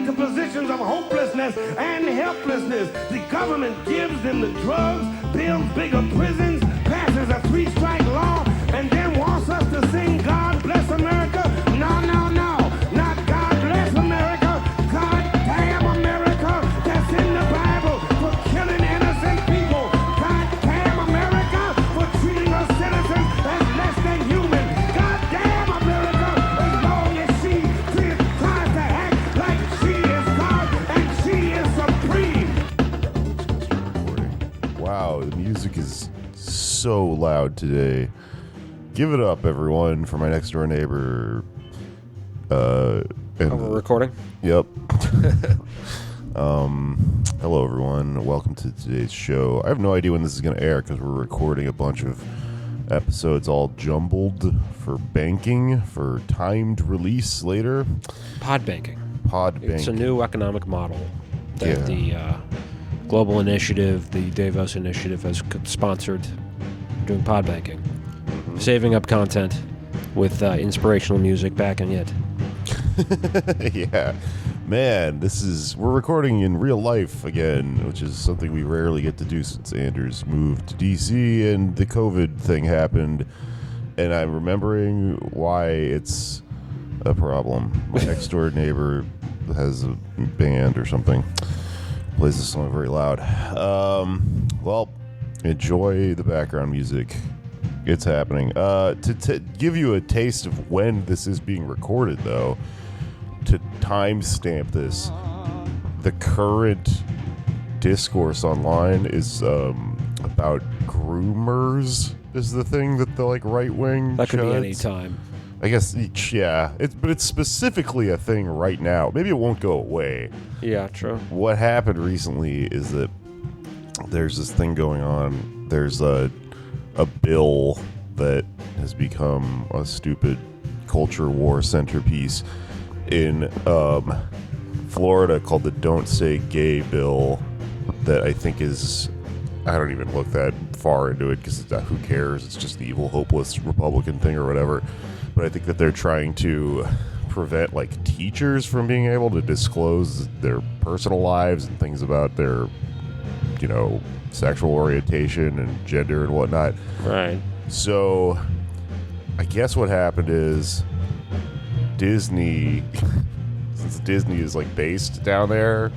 into positions of hopelessness and helplessness. The government gives them the drugs, builds bigger prisons, passes a 3-strike law, and then wants us to sing God Bless America. No, no, no. Not God Bless America. God damn America. That's in the Bible for killing innocent people. God damn America for treating us citizens as less than human. God damn America as long as she tries to act like she is God and she is supreme. Wow, the music is so loud today. Give it up, everyone, for my next door neighbor. We're recording? Yep. Hello, everyone. Welcome to today's show. I have no idea when this is going to air because we're recording a bunch of episodes all jumbled for banking, for timed release later. Pod banking. Bank. It's a new economic model that the Global Initiative, the Davos Initiative, has sponsored, doing pod banking. Mm-hmm. Saving up content with inspirational music backing it. Yeah. Man, we're recording in real life again, which is something we rarely get to do since Anders moved to DC and the COVID thing happened. And I'm remembering why it's a problem. My next door neighbor has a band or something. Plays this song very loud. Well, enjoy the background music. It's happening. To give you a taste of when this is being recorded, though, to timestamp this, the current discourse online is about groomers is the thing that the right wing. That could be any time. I guess, yeah. But it's specifically a thing right now. Maybe it won't go away. Yeah, true. What happened recently is that there's this thing going on. There's a bill that has become a stupid culture war centerpiece in Florida called the Don't Say Gay bill that I think is... I don't even look that far into it because who cares? It's just the evil, hopeless Republican thing or whatever. But I think that they're trying to prevent teachers from being able to disclose their personal lives and things about their, sexual orientation and gender and whatnot. Right. So I guess what happened is Disney, since Disney is based down there,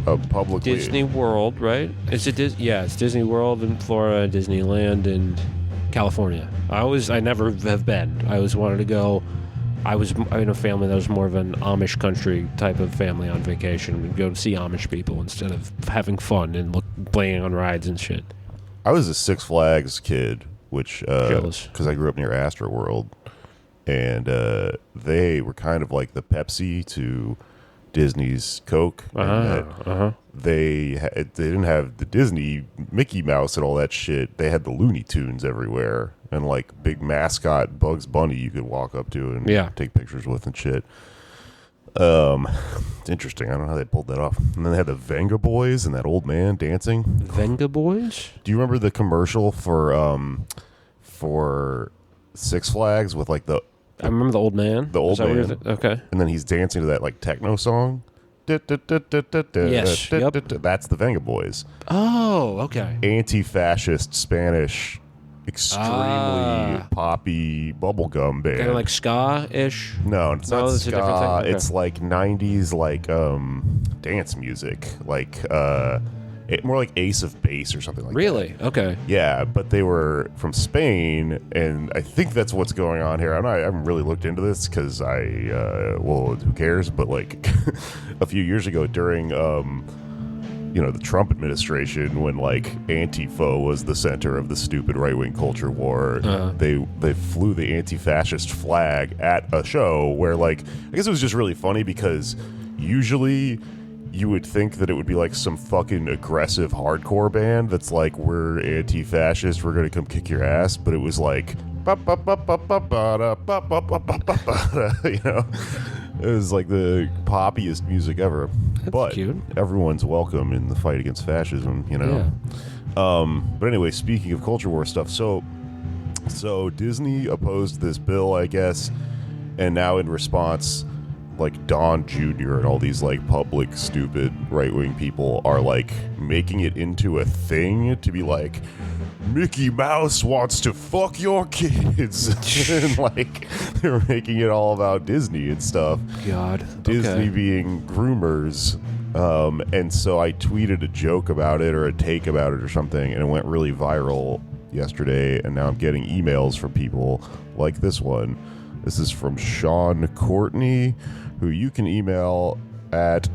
publicly. Disney World, right? Is it it's Disney World in Florida, Disneyland in California. I never have been. I always wanted to go. I was in a family that was more of an Amish country type of family on vacation. We'd go see Amish people instead of having fun and playing on rides and shit. I was a Six Flags kid, which because I grew up near Astroworld, and they were kind of like the Pepsi to Disney's Coke. They didn't have the Disney Mickey Mouse and all that shit. They had the Looney Tunes everywhere and big mascot Bugs Bunny you could walk up to and take pictures with and shit. It's interesting. I don't know how they pulled that off. And then they had the Venga Boys and that old man dancing. Venga Boys? Do you remember the commercial for Six Flags with the... I remember the old man. The old man. Okay. And then he's dancing to that techno song. Yes. Yep. That's the Venga Boys. Oh, okay. Anti-fascist Spanish, extremely poppy bubblegum band. Kind of like ska-ish? No, it's not it's ska. A different thing? Okay. It's 90s dance music. More like Ace of Base or something like that. Really? Okay. Yeah, but they were from Spain, and I think that's what's going on here. I haven't really looked into this because who cares? But a few years ago during, the Trump administration, when Antifa was the center of the stupid right-wing culture war, they flew the anti-fascist flag at a show where I guess it was just really funny because usually you would think that it would be some fucking aggressive hardcore band that's we're anti-fascist, we're gonna come kick your ass, but it was it was the poppiest music ever. That's but cute. Everyone's welcome in the fight against fascism, Yeah. But anyway, speaking of culture war stuff, so Disney opposed this bill, I guess, and now in response like Don Jr. and all these like public stupid right-wing people are like making it into a thing to be like, Mickey Mouse wants to fuck your kids. And like they're making it all about Disney and stuff. God. Disney Okay. being groomers. And so I tweeted a joke about it or a take about it or something, and it went really viral yesterday, and now I'm getting emails from people like this one. This is from Sean Courtney, who you can email at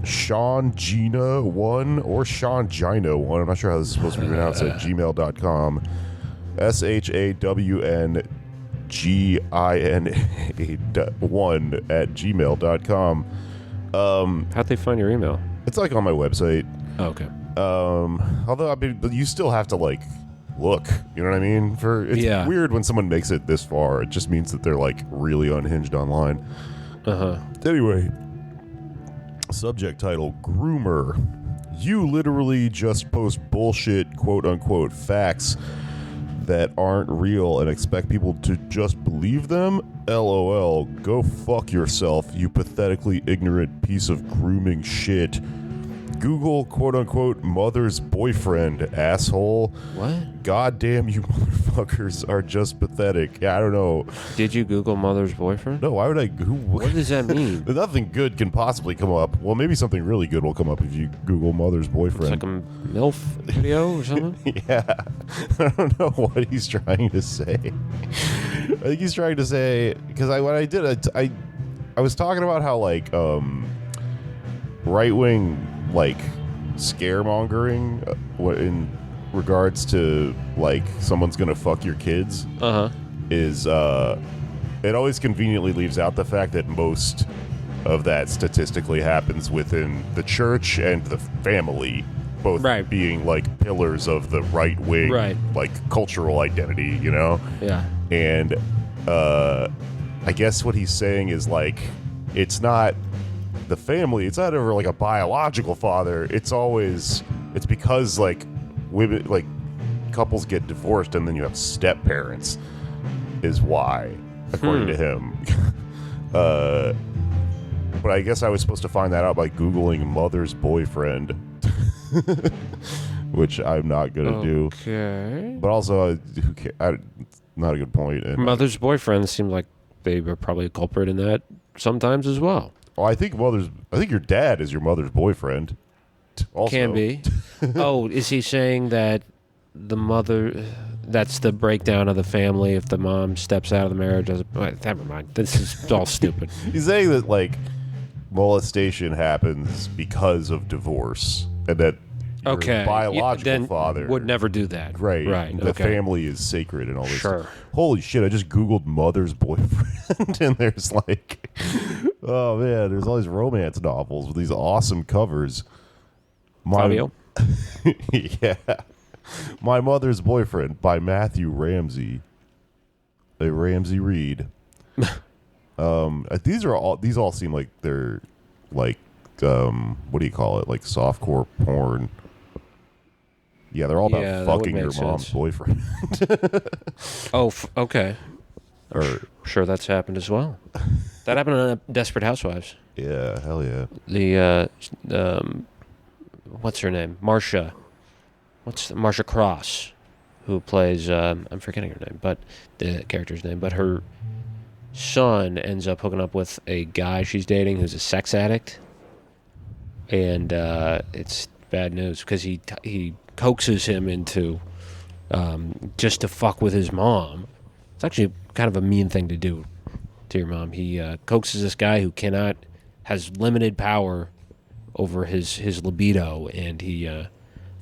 SeanGina1 or SeanGina1. I'm not sure how this is supposed to be pronounced at gmail.com. ShawnGina1 at gmail.com. How'd they find your email? It's like on my website. Oh, okay. Although I mean, but you still have to like look. You know what I mean? It's weird when someone makes it this far. It just means that they're like really unhinged online. Anyway, subject title: Groomer. You literally just post bullshit, quote unquote, facts that aren't real and expect people to just believe them? LOL. Go fuck yourself, you pathetically ignorant piece of grooming shit. Google, quote-unquote, mother's boyfriend, asshole. What? Goddamn, you motherfuckers are just pathetic. Yeah, I don't know. Did you Google mother's boyfriend? No, why would I? What does that mean? Nothing good can possibly come up. Well, maybe something really good will come up if you Google mother's boyfriend. It's like a MILF video or something? Yeah. I don't know what he's trying to say. I think he's trying to say, because I was talking about how, like, right-wing, like, scaremongering in regards to, like, someone's gonna fuck your kids is, it always conveniently leaves out the fact that most of that statistically happens within the church and the family, both being, like, pillars of the right-wing, like, cultural identity, you know? Yeah. And I guess what he's saying is, like, it's not the family, it's not ever like a biological father, it's because, like, women, like, couples get divorced and then you have step parents is why, according to him. But I guess I was supposed to find that out by Googling mother's boyfriend, which I'm not gonna do. Okay. But also, who cares? Not a good point. And mother's boyfriend seemed like they were probably a culprit in that sometimes as well. I think your dad is your mother's boyfriend. Also. Can be. Oh, is he saying that the mother? That's the breakdown of the family. If the mom steps out of the marriage, never mind. This is all stupid. He's saying that, like, molestation happens because of divorce, and that your biological father would never do that. Right. The family is sacred and all this. Sure. Holy shit! I just Googled mother's boyfriend, and there's like, oh man, there's all these romance novels with these awesome covers. Fabio? Yeah. My Mother's Boyfriend by Matthew Ramsey. A Ramsey Reed. These all seem like they're like what do you call it? Like softcore porn. Yeah, they're all about fucking your mom's boyfriend. Okay. Sure, that's happened as well. That happened on Desperate Housewives. Yeah, hell yeah. The what's her name? Marsha Cross, who plays I'm forgetting her name, but the character's name. But her son ends up hooking up with a guy she's dating who's a sex addict, and it's bad news because he coaxes him into just to fuck with his mom. It's actually kind of a mean thing to do to your mom. He coaxes this guy who has limited power over his libido, and he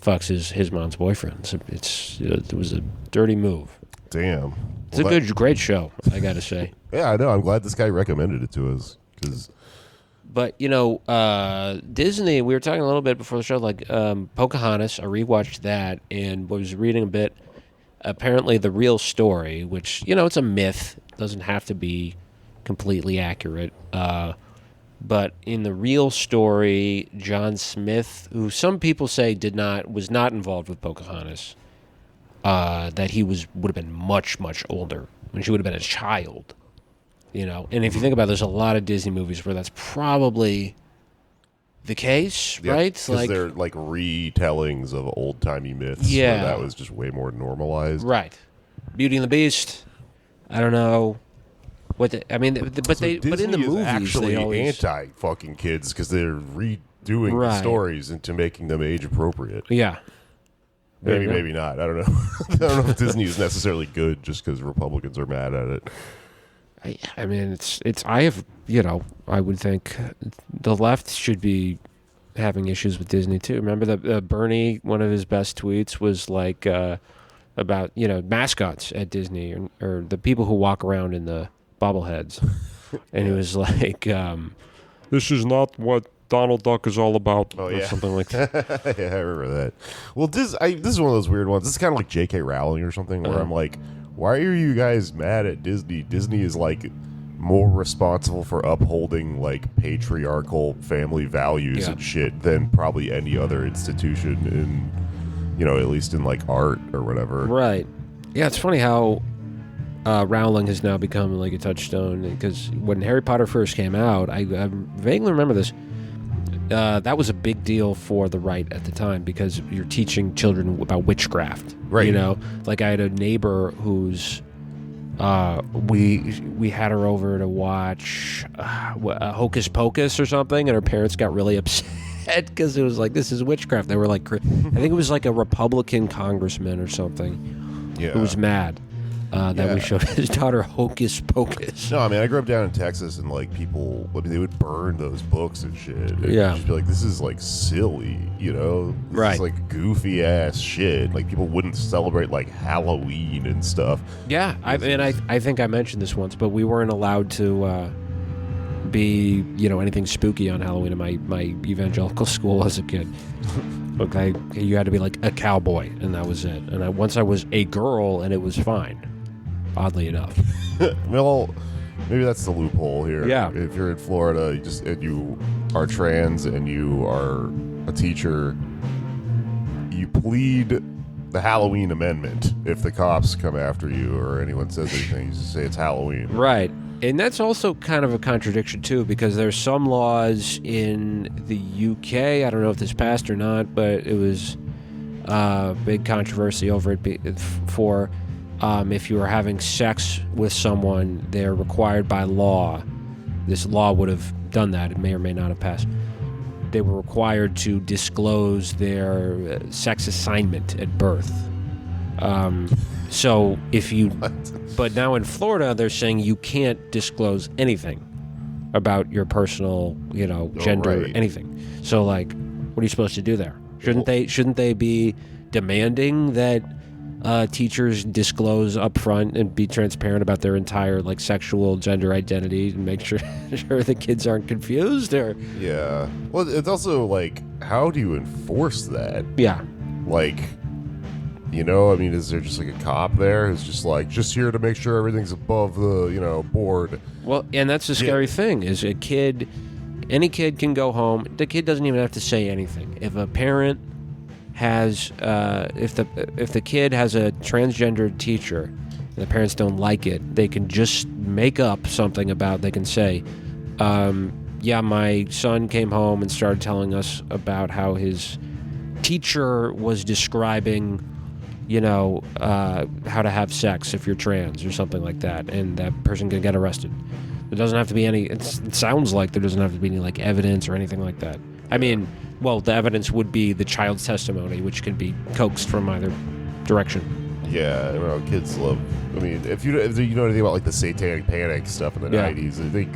fucks his mom's boyfriend. So it was a dirty move. Damn. It's a great show, I gotta say. Yeah, I know. I'm glad this guy recommended it to us. But, Disney, we were talking a little bit before the show, like Pocahontas, I rewatched that and was reading a bit. Apparently the real story, which, it's a myth, doesn't have to be completely accurate. But in the real story, John Smith, who some people say was not involved with Pocahontas, that he would have been much, much older when she would have been a child. you know. And if you think about it, there's a lot of Disney movies where that's probably the case, right? Because Like they're like retellings of old-timey myths. Yeah. Where that was just way more normalized. right. Beauty and the Beast. I don't know what but So in Disney the is movies actually they always anti-fucking kids because they're redoing the Right. stories into making them age-appropriate. yeah. Maybe, Yeah. maybe not. I don't know. I don't know if Disney is necessarily good just because Republicans are mad at it. I mean, it's. I have, you know, I would think the left should be having issues with Disney too. Remember that Bernie, one of his best tweets was like about, you know, mascots at Disney or the people who walk around in the bobbleheads, and he was like, "This is not what Donald Duck is all about," Oh, or yeah. something like that. Yeah, I remember that. Well, this is one of those weird ones. This is kind of like J.K. Rowling or something, where I'm like, why are you guys mad at Disney? Disney is like more responsible for upholding like patriarchal family values Yeah. and shit than probably any other institution in, you know, at least in like art or whatever. Right. Yeah, it's funny how Rowling has now become like a touchstone, because when Harry Potter first came out, I vaguely remember this. That was a big deal for the right at the time because you're teaching children about witchcraft. Right. You know, like I had a neighbor who's we had her over to watch Hocus Pocus or something, and her parents got really upset because it was like, this is witchcraft. They were like, I think it was like a Republican congressman or something Yeah. who was mad that Yeah. we showed his daughter Hocus Pocus. No, I mean, I grew up down in Texas, and like people, they would burn those books and shit. And Yeah. just be like, this is like silly, you know? This Right. is like goofy ass shit. Like people wouldn't celebrate like Halloween and stuff. Yeah, I think I mentioned this once, but we weren't allowed to be, you know, anything spooky on Halloween in my evangelical school as a kid. Okay, you had to be like a cowboy, and that was it. And once I was a girl, and it was fine. Oddly enough. Well, maybe that's the loophole here. Yeah. If you're in Florida, and you are trans and you are a teacher, you plead the Halloween amendment. If the cops come after you or anyone says anything, you just say it's Halloween. Right. And that's also kind of a contradiction, too, because there's some laws in the UK, I don't know if this passed or not, but it was big controversy over it for if you were having sex with someone, they're required by law. This law would have done that. It may or may not have passed. They were required to disclose their sex assignment at birth. So if you... But now in Florida, they're saying you can't disclose anything about your personal, you know, gender, right. anything. So, like, what are you supposed to do there? Shouldn't they be demanding that teachers disclose up front and be transparent about their entire like sexual gender identity and make sure the kids aren't confused? Or Yeah. Well, it's also like, how do you enforce that? yeah, Like, you know, I mean, is there just like a cop there who's just like, just here to make sure everything's above the, you know, board? well, and that's the scary thing is any kid can go home. The kid doesn't even have to say anything. If a parent has, if the kid has a transgendered teacher and the parents don't like it, they can just make up something about. They can say, "Yeah, my son came home and started telling us about how his teacher was describing, you know, how to have sex if you're trans or something like that," and that person can get arrested. There doesn't have to be any. It sounds like there doesn't have to be any like evidence or anything like that. I mean, well, the evidence would be the child's testimony, which can be coaxed from either direction. Yeah, you know, kids love. I mean, if you know anything about like the Satanic Panic stuff in the Yeah. 90s, I think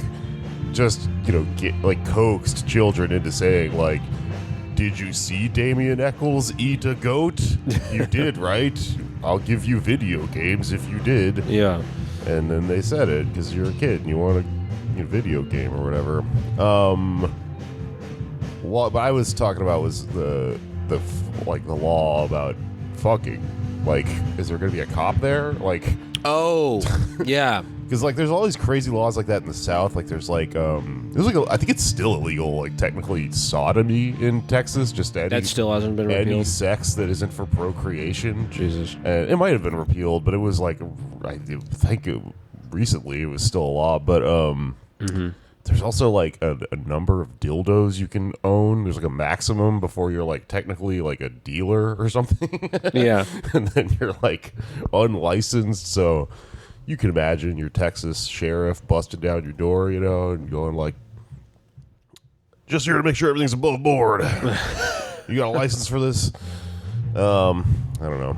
just, you know, get like coaxed children into saying like, "Did you see Damien Eccles eat a goat? You did, right? I'll give you video games if you did." Yeah. And then they said it because you're a kid and you want a video game or whatever. What I was talking about was the law about fucking. Like, is there going to be a cop there? Like, Oh, yeah. because like there's all these crazy laws like that in the South. Like there's like I think it's still illegal, like technically sodomy in Texas. Just any, That still hasn't been any repealed. sex that isn't for procreation. Jesus. And it might have been repealed, but it was like I think recently it was still a law, but there's also like a number of dildos you can own. There's like a maximum before you're like technically like a dealer or something. Yeah. And then you're like unlicensed. So you can imagine your Texas sheriff busting down your door, you know, and going like, just here to make sure everything's above board. You got a license for this? I don't know.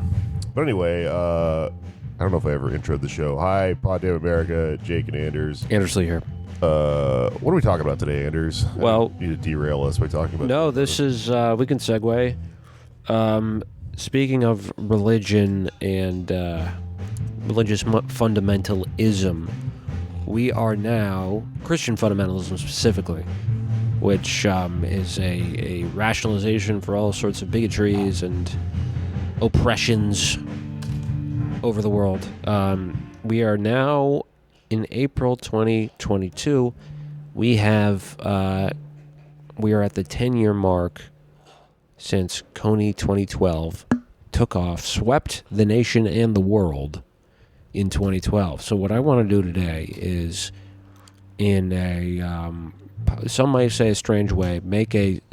But anyway, I don't know if I ever introed the show. Hi, Pod Damn America, Jake and Anders. Anders Lee here. What are we talking about today, Anders? Well, you need to derail us by talking about. No, this is we can segue. Speaking of religion and religious fundamentalism, we are now Christian fundamentalism specifically, which is a rationalization for all sorts of bigotries and oppressions over the world. We are now in April 2022. We are at the 10-year mark since Kony 2012 took off, swept the nation and the world in 2012. So what I want to do today is, in a some might say a strange way,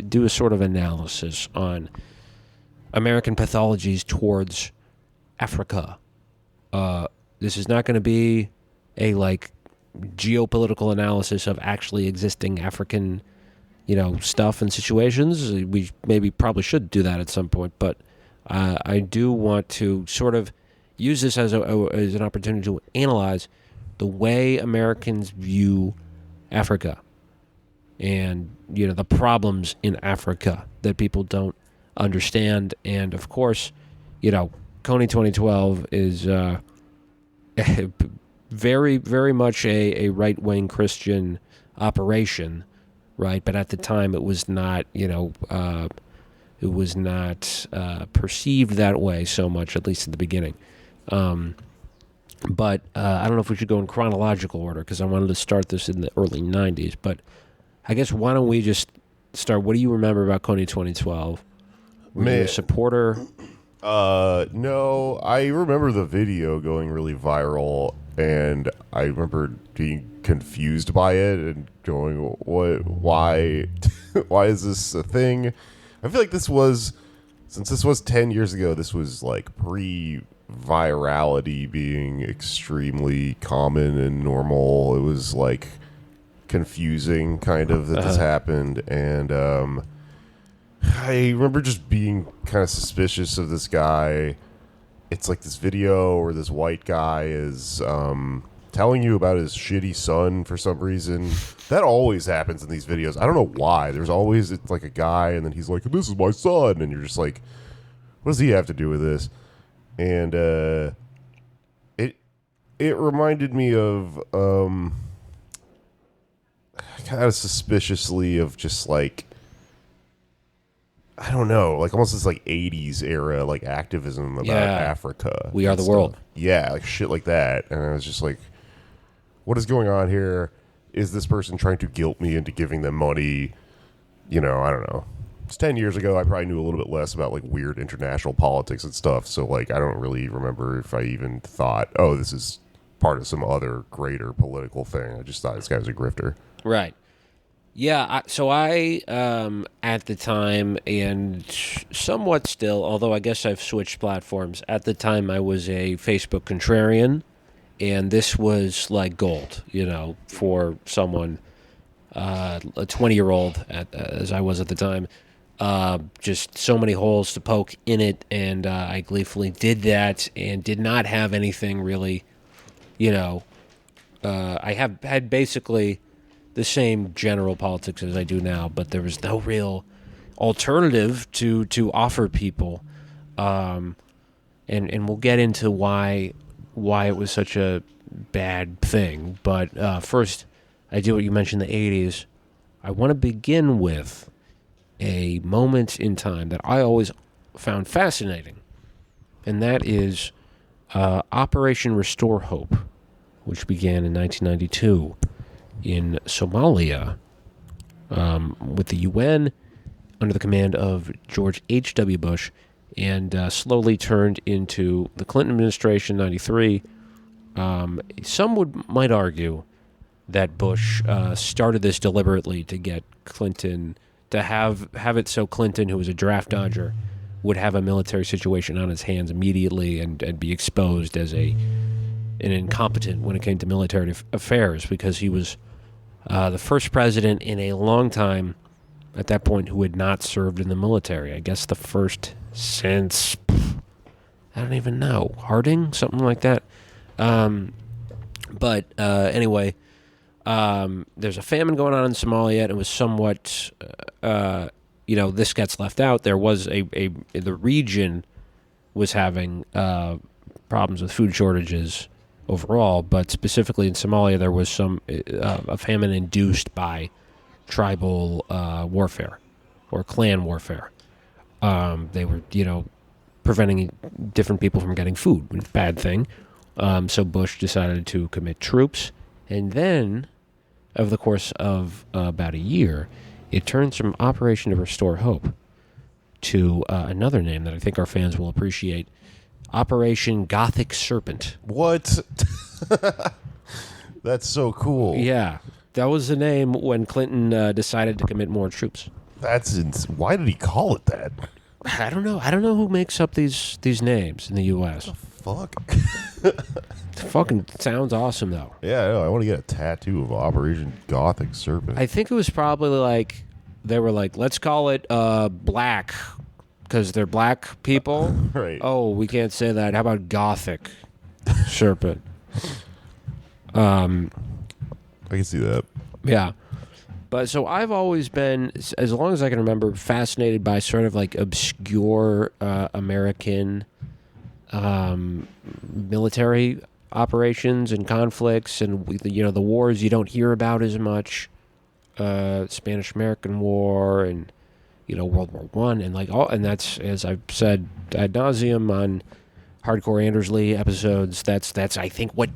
do a sort of analysis on American pathologies towards Africa. This is not going to be a like geopolitical analysis of actually existing African, stuff and situations. We probably should do that at some point, but I do want to sort of use this as an opportunity to analyze the way Americans view Africa and the problems in Africa that people don't understand. And of course, Kony 2012 is very, very much a right-wing Christian operation, right? But at the time, it was not, perceived that way so much, at least at the beginning. But I don't know if we should go in chronological order because I wanted to start this in the early 90s. But I guess why don't we just start? What do you remember about Kony 2012? Were you a supporter? No, I remember the video going really viral, and I remember being confused by it and going, why is this a thing? I feel like since this was 10 years ago, this was like pre-virality being extremely common and normal. It was like confusing kind of that this happened, and I remember just being kind of suspicious of this guy. It's like this video where this white guy is telling you about his shitty son for some reason. That always happens in these videos. I don't know why. It's like a guy, and then he's like, "This is my son," and you're just like, "What does he have to do with this?" And it reminded me of kind of suspiciously of just like, I don't know, like almost this like 80s era like activism about Africa. We are the world. Yeah, like shit like that. And I was just like, what is going on here? Is this person trying to guilt me into giving them money? I don't know. It's 10 years ago. I probably knew a little bit less about like weird international politics and stuff. So like, I don't really remember if I even thought, oh, this is part of some other greater political thing. I just thought this guy was a grifter. Right. Yeah, so I at the time, and somewhat still, although I guess I've switched platforms, at the time I was a Facebook contrarian, and this was like gold, for someone, a 20-year-old, as I was at the time. Just so many holes to poke in it, and I gleefully did that and did not have anything really, I had basically the same general politics as I do now, but there was no real alternative to offer people, and we'll get into why it was such a bad thing. But first, I do what you mentioned, the 80s. I want to begin with a moment in time that I always found fascinating, and that is Operation Restore Hope, which began in 1992. In Somalia, with the UN under the command of George H.W. Bush, and slowly turned into the Clinton administration, 93, Some might argue that Bush started this deliberately to get Clinton to have it so Clinton, who was a draft dodger, would have a military situation on his hands immediately and be exposed as an incompetent when it came to military affairs, because he was the first president in a long time at that point who had not served in the military. I guess the first since, I don't even know, Harding, something like that. But anyway, there's a famine going on in Somalia, and it was somewhat, this gets left out. There was the region was having problems with food shortages overall, but specifically in Somalia, there was a famine induced by tribal warfare or clan warfare. They were, preventing different people from getting food, bad thing. So Bush decided to commit troops, and then, over the course of about a year, it turns from Operation to Restore Hope to another name that I think our fans will appreciate, Operation Gothic Serpent. What? That's so cool. Yeah, that was the name when Clinton decided to commit more troops. Why did he call it that? I don't know. I don't know who makes up these names in the U.S. Fuck. It fucking sounds awesome, though. Yeah, I know. I want to get a tattoo of Operation Gothic Serpent. I think it was probably they were like, let's call it black, because they're black people. Right. Oh, we can't say that. How about Gothic Serpent? I can see that. Yeah. But so I've always been, as long as I can remember, fascinated by sort of like obscure American military operations and conflicts, and the wars you don't hear about as much, Spanish-American War and World War I, and that's, as I've said ad nauseum on Hardcore Andersley episodes, that's I think what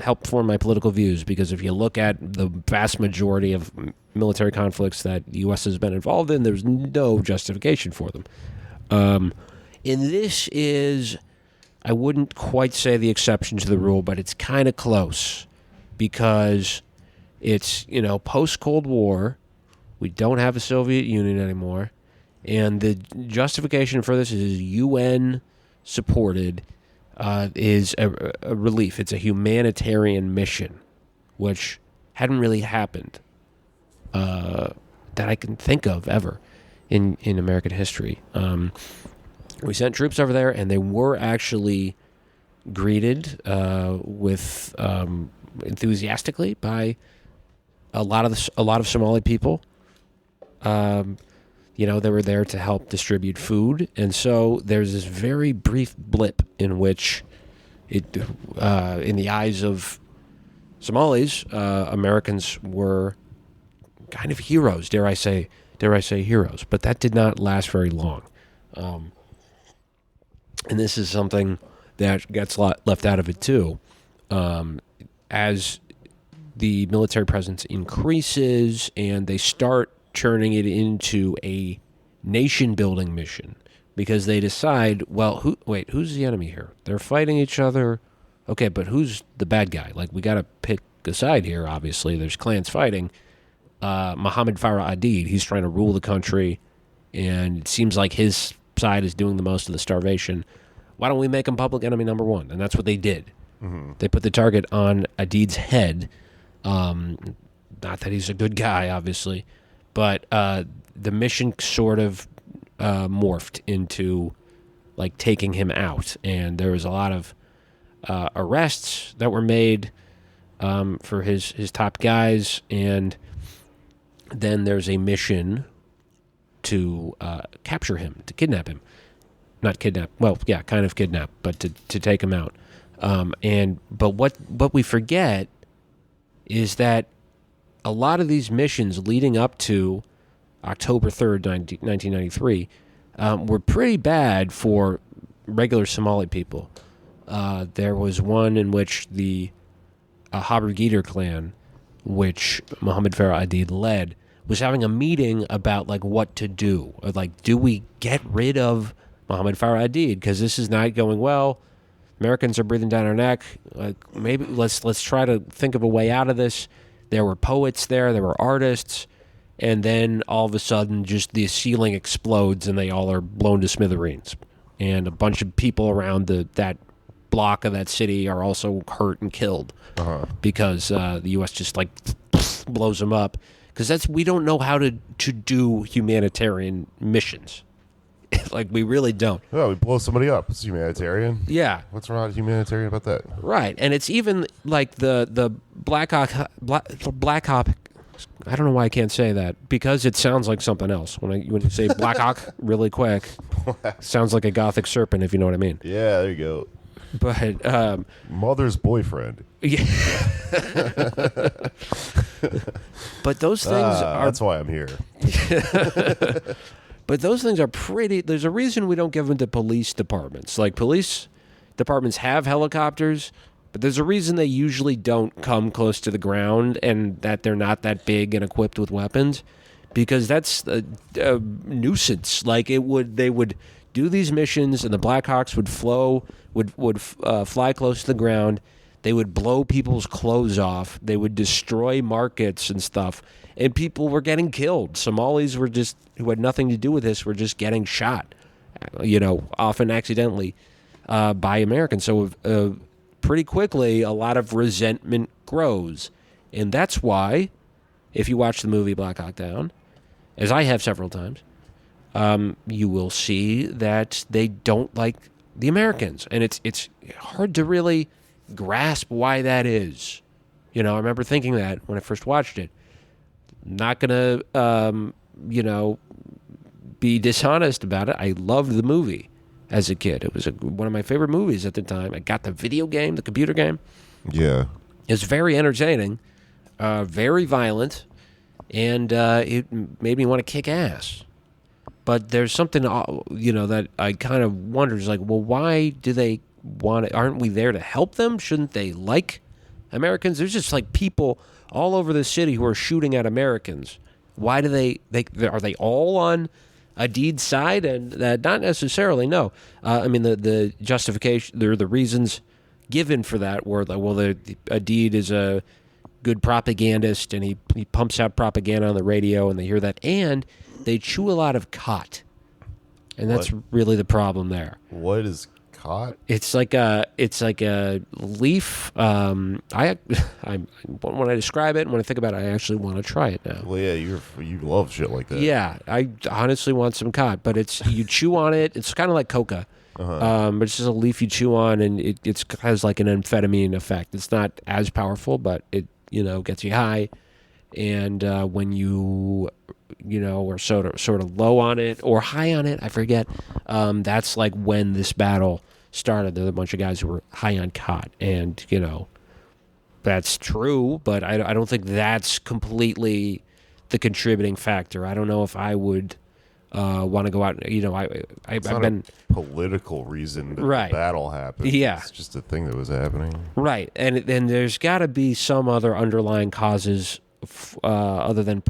helped form my political views, because if you look at the vast majority of military conflicts that the U.S. has been involved in, there's no justification for them. And this is, I wouldn't quite say the exception to the rule, but it's kind of close, because it's, post-Cold War, we don't have a Soviet Union anymore, and the justification for this is UN-supported, is a relief. It's a humanitarian mission, which hadn't really happened that I can think of ever in American history. We sent troops over there, and they were actually greeted with enthusiastically by a lot of Somali people. They were there to help distribute food, and so there's this very brief blip in which it, in the eyes of Somalis, Americans were kind of heroes. Dare I say heroes? But that did not last very long. And this is something that gets left out of it too. As the military presence increases and they start turning it into a nation-building mission, because they decide, well, who's the enemy here? They're fighting each other. Okay, but who's the bad guy? We got to pick a side here, obviously. There's clans fighting. Mohammed Farah Adid, he's trying to rule the country, and it seems like his side is doing the most of the starvation. Why don't we make him public enemy number one? And that's what they did. Mm-hmm. They put the target on Adid's head. Not that he's a good guy, obviously, but the mission sort of morphed into taking him out, and there was a lot of arrests that were made for his top guys, and then there's a mission to capture him, to kidnap him. Not kidnap. Well, yeah, kind of kidnap, but to take him out. But what we forget is that a lot of these missions leading up to October 3rd, 1993, were pretty bad for regular Somali people. There was one in which the Habr Gider clan, which Mohammed Farah Adid led, was having a meeting about what to do. Do we get rid of Mohammed Farah Adid? Because this is not going well. Americans are breathing down our neck. Like, maybe let's try to think of a way out of this. There were poets there. There were artists. And then all of a sudden, just the ceiling explodes and they all are blown to smithereens. And a bunch of people around that block of that city are also hurt and killed because the U.S. just like blows them up. Because we don't know how to do humanitarian missions. Like, we really don't. Oh, we blow somebody up. It's humanitarian. Yeah. What's wrong humanitarian about that? Right. And it's even like the Black Hawk. I don't know why I can't say that, because it sounds like something else. When you say Black Hawk really quick, sounds like a gothic serpent, if you know what I mean. Yeah, there you go. But mother's boyfriend. Yeah. But those things are. That's why I'm here. But those things are pretty. There's a reason we don't give them to police departments. Like, police departments have helicopters, but there's a reason they usually don't come close to the ground, and that they're not that big and equipped with weapons, because that's a nuisance. Like, they would do these missions, and the Blackhawks would fly close to the ground. They would blow people's clothes off. They would destroy markets and stuff, and people were getting killed. Somalis who had nothing to do with this were just getting shot, often accidentally, by Americans. So pretty quickly, a lot of resentment grows. And that's why, if you watch the movie Black Hawk Down, as I have several times, you will see that they don't like the Americans. And it's hard to really grasp why that is. I remember thinking that when I first watched it. Not going to, be dishonest about it. I loved the movie as a kid. It was one of my favorite movies at the time. I got the video game, the computer game. Yeah. It's very entertaining, very violent, and it made me want to kick ass. But there's something, that I kind of wonder, is like, well, why do they want it? Aren't we there to help them? Shouldn't they like Americans? There's just like people all over the city who are shooting at Americans. Why do are they all on Adid's side? And not necessarily, no. The justification, the reasons given for that were that, well, Adid is a good propagandist, and he pumps out propaganda on the radio, and they hear that, and they chew a lot of khat, and that's really the problem there. What is khat? It's like a leaf. When I describe it and when I think about it, I actually want to try it now. Well, yeah, you love shit like that. Yeah, I honestly want some khat, but you chew on it. It's kind of like coca, but it's just a leaf you chew on, and it has like an amphetamine effect. It's not as powerful, but it gets you high, and when you are sort of low on it or high on it, I forget. That's like when this battle started. There's a bunch of guys who were high on khat, and that's true, but I don't think that's completely the contributing factor. I don't know if I would want to go out. I've been a political reason that right. The battle happened. Yeah, it's just a thing that was happening. Right, and there's got to be some other underlying causes. Other than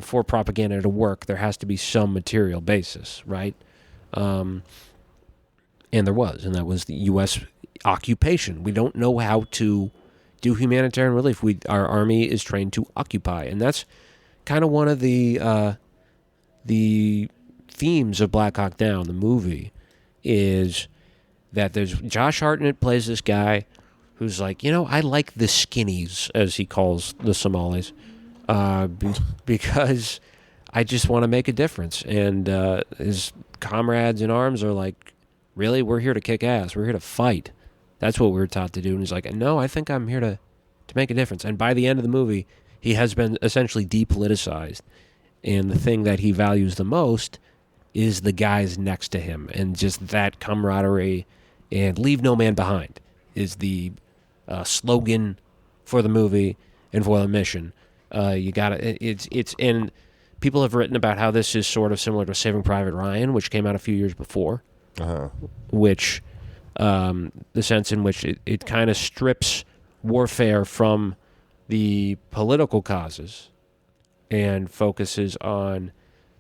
for propaganda to work, there has to be some material basis, right? And there was, and that was the U.S. occupation. We don't know how to do humanitarian relief. Our army is trained to occupy, and that's kind of one of the themes of Black Hawk Down, the movie, is that there's Josh Hartnett plays this guy who's like, I like the skinnies, as he calls the Somalis, because I just want to make a difference. And his comrades in arms are like, really? We're here to kick ass. We're here to fight. That's what we were taught to do. And he's like, no, I think I'm here to make a difference. And by the end of the movie, he has been essentially depoliticized. And the thing that he values the most is the guys next to him, and just that camaraderie, and leave no man behind is the slogan for the movie and for the mission. And people have written about how this is sort of similar to Saving Private Ryan, which came out a few years before, which the sense in which it kind of strips warfare from the political causes and focuses on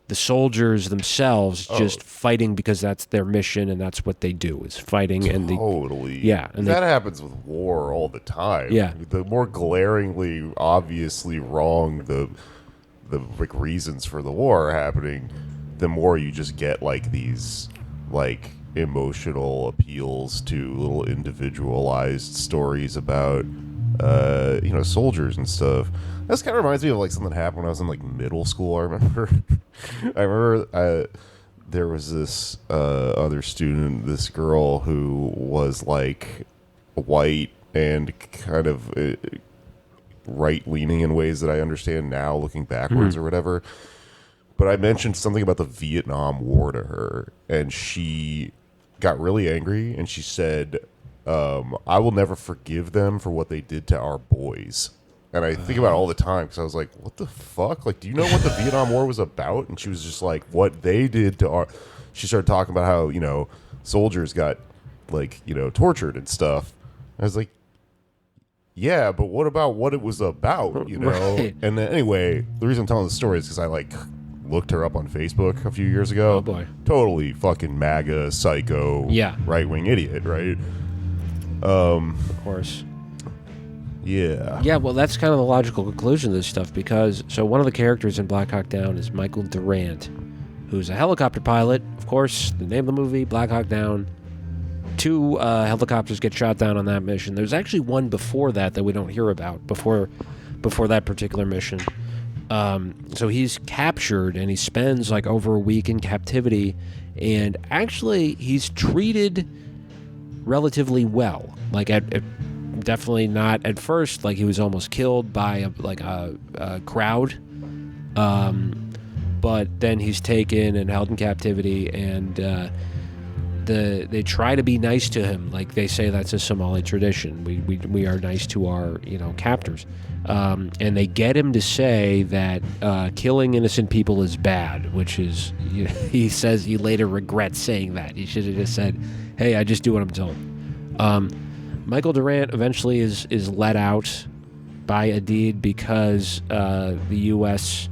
the soldiers themselves just fighting because that's their mission and that's what they do is fighting. And Totally. Yeah. And that happens with war all the time. Yeah. The more glaringly, obviously wrong the like reasons for the war are happening, the more you just get like these like emotional appeals to little individualized stories about soldiers and stuff. This kind of reminds me of like something that happened when I was in like middle school. I remember there was this other student, this girl who was like white and kind of right-leaning in ways that I understand now looking backwards or whatever. But I mentioned something about the Vietnam War to her, and she got really angry, and she said, I will never forgive them for what they did to our boys. And I think about it all the time because I was like, what the fuck? Like, do you know what the Vietnam War was about? And she was just like, what they did to our... She started talking about how, soldiers got, like, tortured and stuff. I was like, yeah, but what about what it was about, Right. And then, anyway, the reason I'm telling the story is because I, like, looked her up on Facebook a few years ago. Oh, boy. Totally fucking MAGA, psycho, right-wing idiot, right? Of course. Yeah. Yeah, well, that's kind of the logical conclusion of this stuff because, so one of the characters in Black Hawk Down is Michael Durant, who's a helicopter pilot. Of course, the name of the movie, Black Hawk Down. 2 helicopters get shot down on that mission. There's actually one before that we don't hear about, before that particular mission. So he's captured, and he spends like over a week in captivity, and actually he's treated relatively well. Like definitely not at first. Like he was almost killed by a crowd, but then he's taken and held in captivity, and they try to be nice to him. Like they say that's a Somali tradition. We are nice to our captors, and they get him to say that killing innocent people is bad, which is he says he later regrets saying that. He should have just said, "Hey, I just do what I'm told." Michael Durant eventually is let out by Adid because the U.S.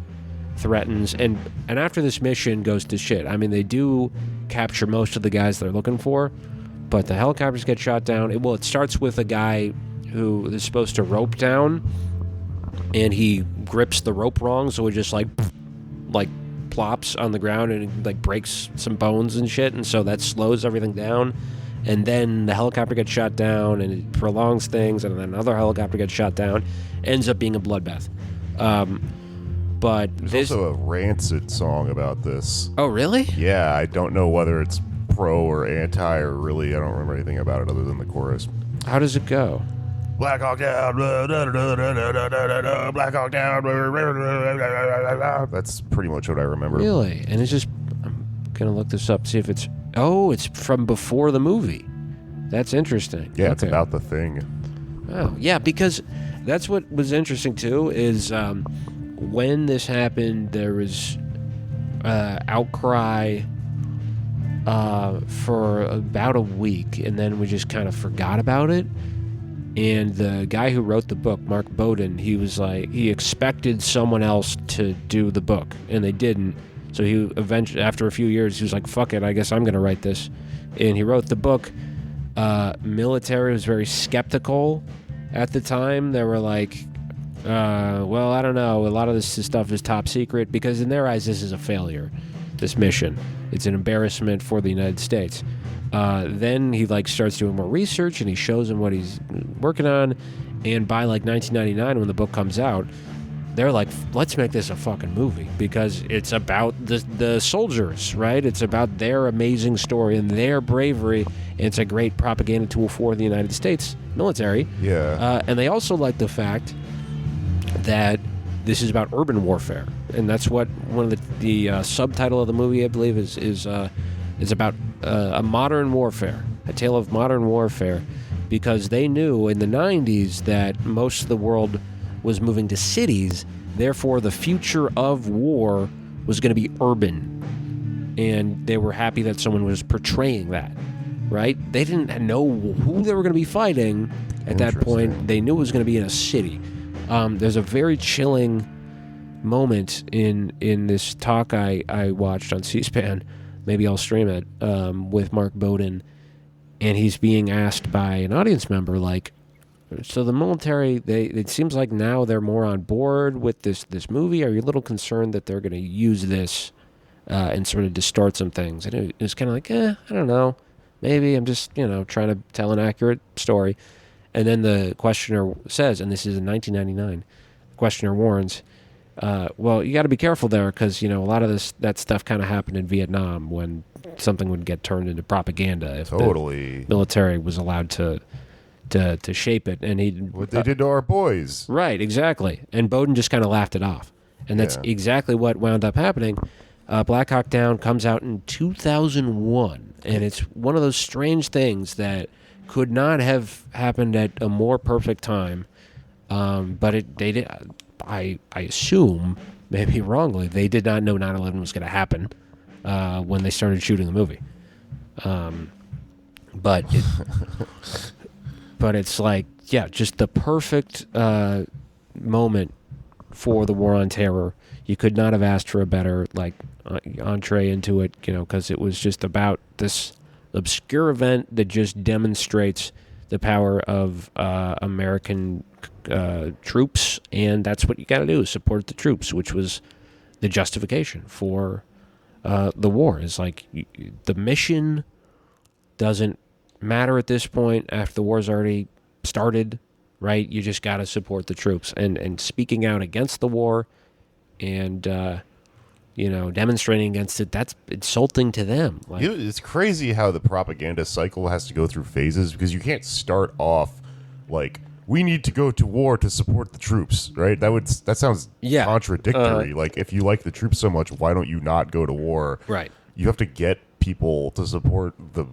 threatens, and after this mission goes to shit. I mean, they do capture most of the guys they're looking for, but the helicopters get shot down. It starts with a guy who is supposed to rope down, and he grips the rope wrong, so it just like plops on the ground and like breaks some bones and shit, and so that slows everything down. And then the helicopter gets shot down, and it prolongs things, and then another helicopter gets shot down. Ends up being a bloodbath. But there's also a Rancid song about this. Oh, really? Yeah, I don't know whether it's pro or anti or really. I don't remember anything about it other than the chorus. How does it go? Black Hawk Down, Black Hawk Down. That's pretty much what I remember. Really? And it's just, I'm gonna look this up, see if it's. Oh, it's from before the movie. That's interesting. Yeah, it's about the thing. Oh, yeah, because that's what was interesting too. Is when this happened, there was outcry for about a week, and then we just kind of forgot about it. And the guy who wrote the book, Mark Bowden, he was like, he expected someone else to do the book, and they didn't. So he eventually, after a few years, he was like, fuck it, I guess I'm going to write this. And he wrote the book. Military was very skeptical at the time. They were like, well, I don't know. A lot of this stuff is top secret because in their eyes, this is a failure, this mission. It's an embarrassment for the United States. Then he starts doing more research, and he shows them what he's working on. And by 1999, when the book comes out, they're like, let's make this a fucking movie because it's about the soldiers, right? It's about their amazing story and their bravery. And it's a great propaganda tool for the United States military. Yeah. And they also like the fact that this is about urban warfare, and that's what one of the subtitle of the movie, I believe, is about a modern warfare, a tale of modern warfare, because they knew in the 90s that most of the world was moving to cities, therefore the future of war was going to be urban, and they were happy that someone was portraying that, right? They didn't know who they were going to be fighting at that point. They knew it was going to be in a city. There's a very chilling moment in this talk I watched on C-SPAN. Maybe I'll stream it with Mark Bowden, and he's being asked by an audience member, like, so the military, it seems like now they're more on board with this movie. Are you a little concerned that they're going to use this and sort of distort some things? And it was kind of like, I don't know. Maybe I'm just, trying to tell an accurate story. And then the questioner says, and this is in 1999, the questioner warns, well, you got to be careful there because, a lot of that stuff kind of happened in Vietnam when something would get turned into propaganda if the military was allowed to shape it. And what they did to our boys. Right, exactly. And Bowden just kind of laughed it off. And that's exactly what wound up happening. Black Hawk Down comes out in 2001, and it's one of those strange things that could not have happened at a more perfect time. But they did. I assume, maybe wrongly, they did not know 9/11 was going to happen when they started shooting the movie. But it's like, just the perfect moment for the War on Terror. You could not have asked for a better entree into it, because it was just about this obscure event that just demonstrates the power of American troops, and that's what you got to do, is support the troops, which was the justification for the war. Is like the mission doesn't matter at this point after the war's already started, right? You just got to support the troops, and speaking out against the war and demonstrating against it, that's insulting to them. It's crazy how the propaganda cycle has to go through phases, because you can't start off like, we need to go to war to support the troops, right? That sounds contradictory. Like, if you like the troops so much, why don't you not go to war? Right. You have to get people to support the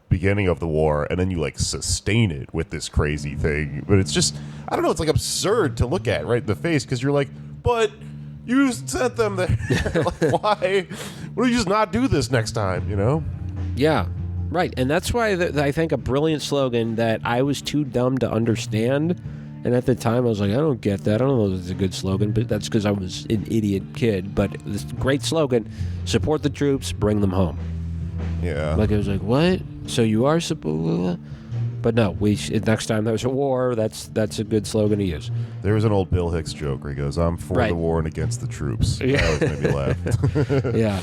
beginning of the war, and then you sustain it with this crazy thing. But it's just, I don't know, it's absurd to look at right in the face, because you're like, but you sent them there. Why? Why don't you just not do this next time, Yeah, right. And that's why I think a brilliant slogan that I was too dumb to understand. And at the time, I was like, I don't get that. I don't know if it's a good slogan, but that's because I was an idiot kid. But this great slogan, support the troops, bring them home. Yeah. It was like, what? So you are supposed... But no, next time there's a war, that's a good slogan to use. There was an old Bill Hicks joke where he goes, I'm for the war and against the troops. Yeah. That always made me laugh. Yeah.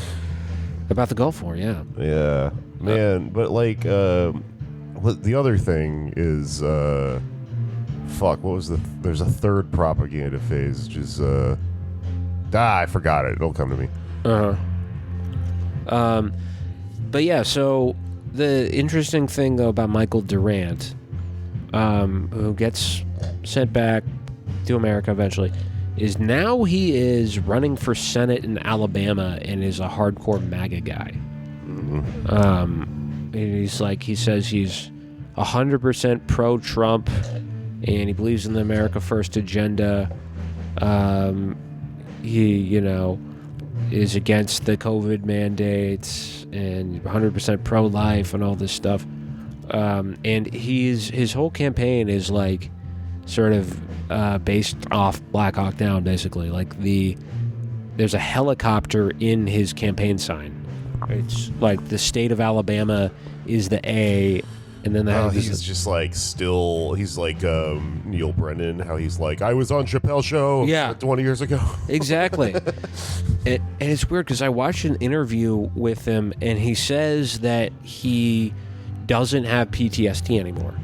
About the Gulf War, yeah. Yeah. Man, but the other thing is, what was there's a third propaganda phase, which is, I forgot it. It'll come to me. But yeah, so the interesting thing, though, about Michael Durant, who gets sent back to America eventually, is now he is running for Senate in Alabama and is a hardcore MAGA guy. Mm-hmm. And he says he's 100% pro-Trump, and he believes in the America First agenda. He, is against the COVID mandates and 100% pro-life and all this stuff. And his whole campaign is sort of based off Black Hawk Down, basically. There's a helicopter in his campaign sign. It's like the state of Alabama is the A, and then he's just he's like Neil Brennan, how he's like, I was on Chappelle's show 20 years ago. Exactly. And it's weird because I watched an interview with him, and he says that he doesn't have PTSD anymore.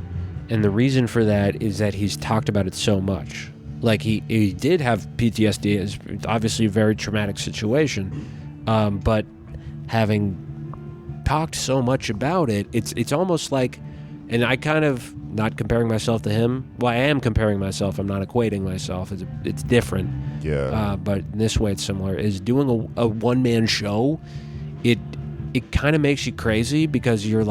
And the reason for that is that he's talked about it so much. He did have PTSD. It's obviously a very traumatic situation. But having talked so much about it, it's almost like, and I kind of, not comparing myself to him. Well, I am comparing myself. I'm not equating myself. It's different. Yeah. But in this way, it's similar. Is doing a one-man show, it kind of makes you crazy because you're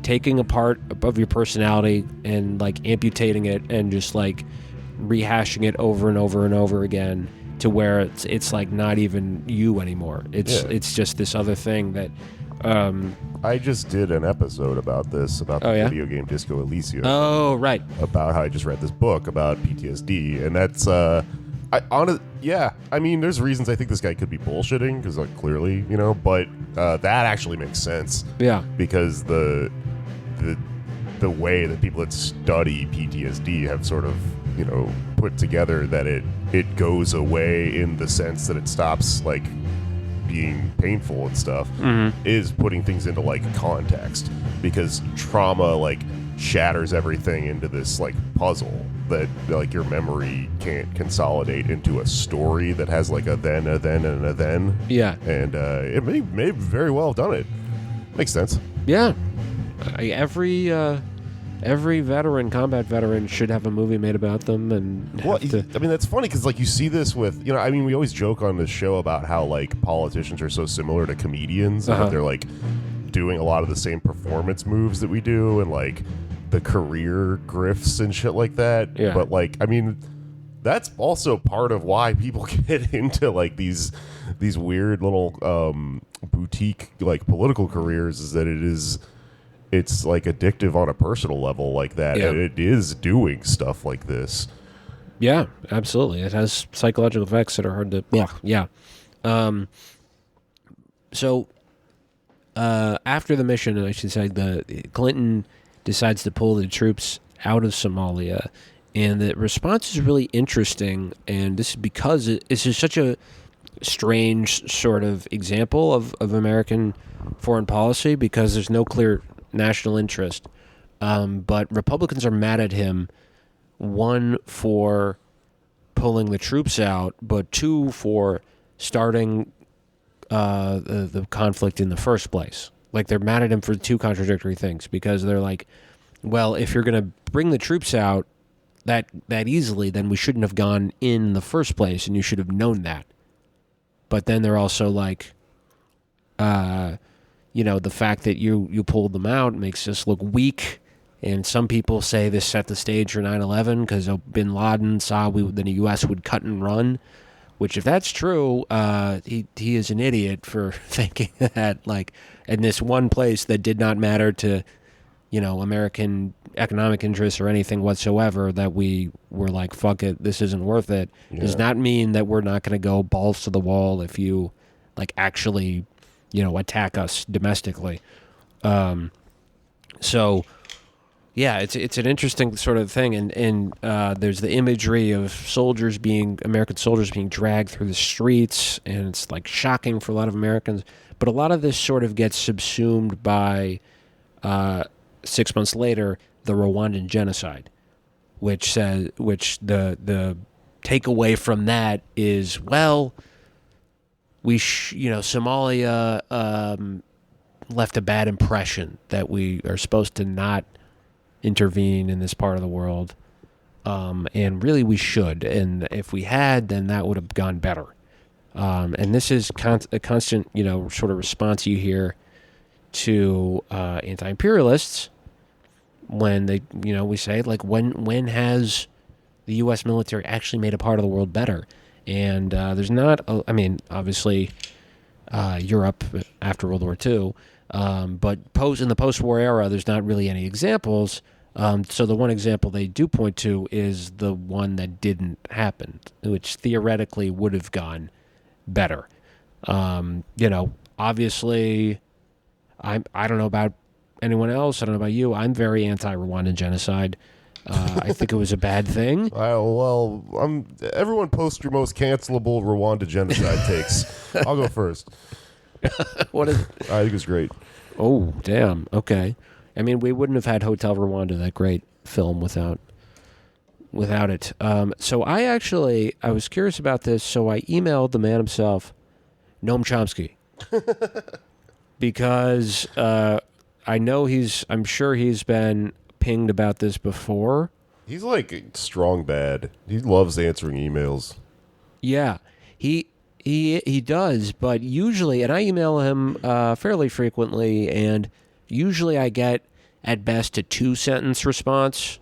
taking a part of your personality and amputating it and just rehashing it over and over and over again to where it's not even you anymore. It's just this other thing that. I just did an episode about this, about the video game Disco Elysium. Oh, right. About how I just read this book about PTSD, and Yeah. I mean, there's reasons I think this guy could be bullshitting because, like, clearly, but that actually makes sense. Yeah. Because the way that people that study PTSD have sort of, put together that it goes away in the sense that it stops, like, being painful and stuff, is putting things into, like, context. Because trauma, like, shatters everything into this, like, puzzle that, like, your memory can't consolidate into a story that has, like, a then, and a then. Yeah. And it may very well have done it. Makes sense. Yeah. Every combat veteran should have a movie made about them. And I mean, that's funny because, like, you see this with, we always joke on this show about how, like, politicians are so similar to comedians. And that they're, like, doing a lot of the same performance moves that we do and, like, the career grifts and shit like that. Yeah. But, like, I mean, that's also part of why people get into, like, these weird little boutique, like, political careers, is that it's like addictive on a personal level like that. Yeah. And it is doing stuff like this. Yeah, absolutely. It has psychological effects that are hard to... Yeah. So, after the mission, I should say, Clinton decides to pull the troops out of Somalia, and the response is really interesting, and this is because this is such a strange sort of example of American foreign policy, because there's no clear national interest. But Republicans are mad at him, one, for pulling the troops out, but two, for starting the conflict in the first place. Like, they're mad at him for two contradictory things, because they're like, well, if you're going to bring the troops out that easily, then we shouldn't have gone in the first place, and you should have known that. But then they're also like, the fact that you pulled them out makes us look weak. And some people say this set the stage for 9/11 because bin Laden saw that the U.S. would cut and run. Which, if that's true, he is an idiot for thinking that, like, in this one place that did not matter to, American economic interests or anything whatsoever, that we were like, fuck it, this isn't worth it, does not mean that we're not going to go balls to the wall if you, like, actually, attack us domestically. So, yeah, it's an interesting sort of thing, and there's the imagery of American soldiers being dragged through the streets, and it's, like, shocking for a lot of Americans. But a lot of this sort of gets subsumed by 6 months later, the Rwandan genocide, which the takeaway from that is, well, Somalia left a bad impression that we are supposed to not intervene in this part of the world, and really we should, and if we had, then that would have gone better. And this is a constant, sort of response you hear to anti-imperialists when they, we say, like, when has the U.S. military actually made a part of the world better? And there's not, obviously, Europe after World War II, but in the post-war era, there's not really any examples. So the one example they do point to is the one that didn't happen, which theoretically would have gone better. Obviously, I don't know about anyone else. I don't know about you. I'm very anti-Rwandan genocide. I think it was a bad thing. Everyone post your most cancelable Rwanda genocide takes. I'll go first. What is? I think it's great. Oh, damn. Okay. I mean, we wouldn't have had Hotel Rwanda, that great film, without it. So I was curious about this, so I emailed the man himself, Noam Chomsky, because I'm sure he's been pinged about this before. He's like strong bad. He loves answering emails. Yeah, he does, but usually, and I email him fairly frequently, and usually I get at best a 2-sentence response.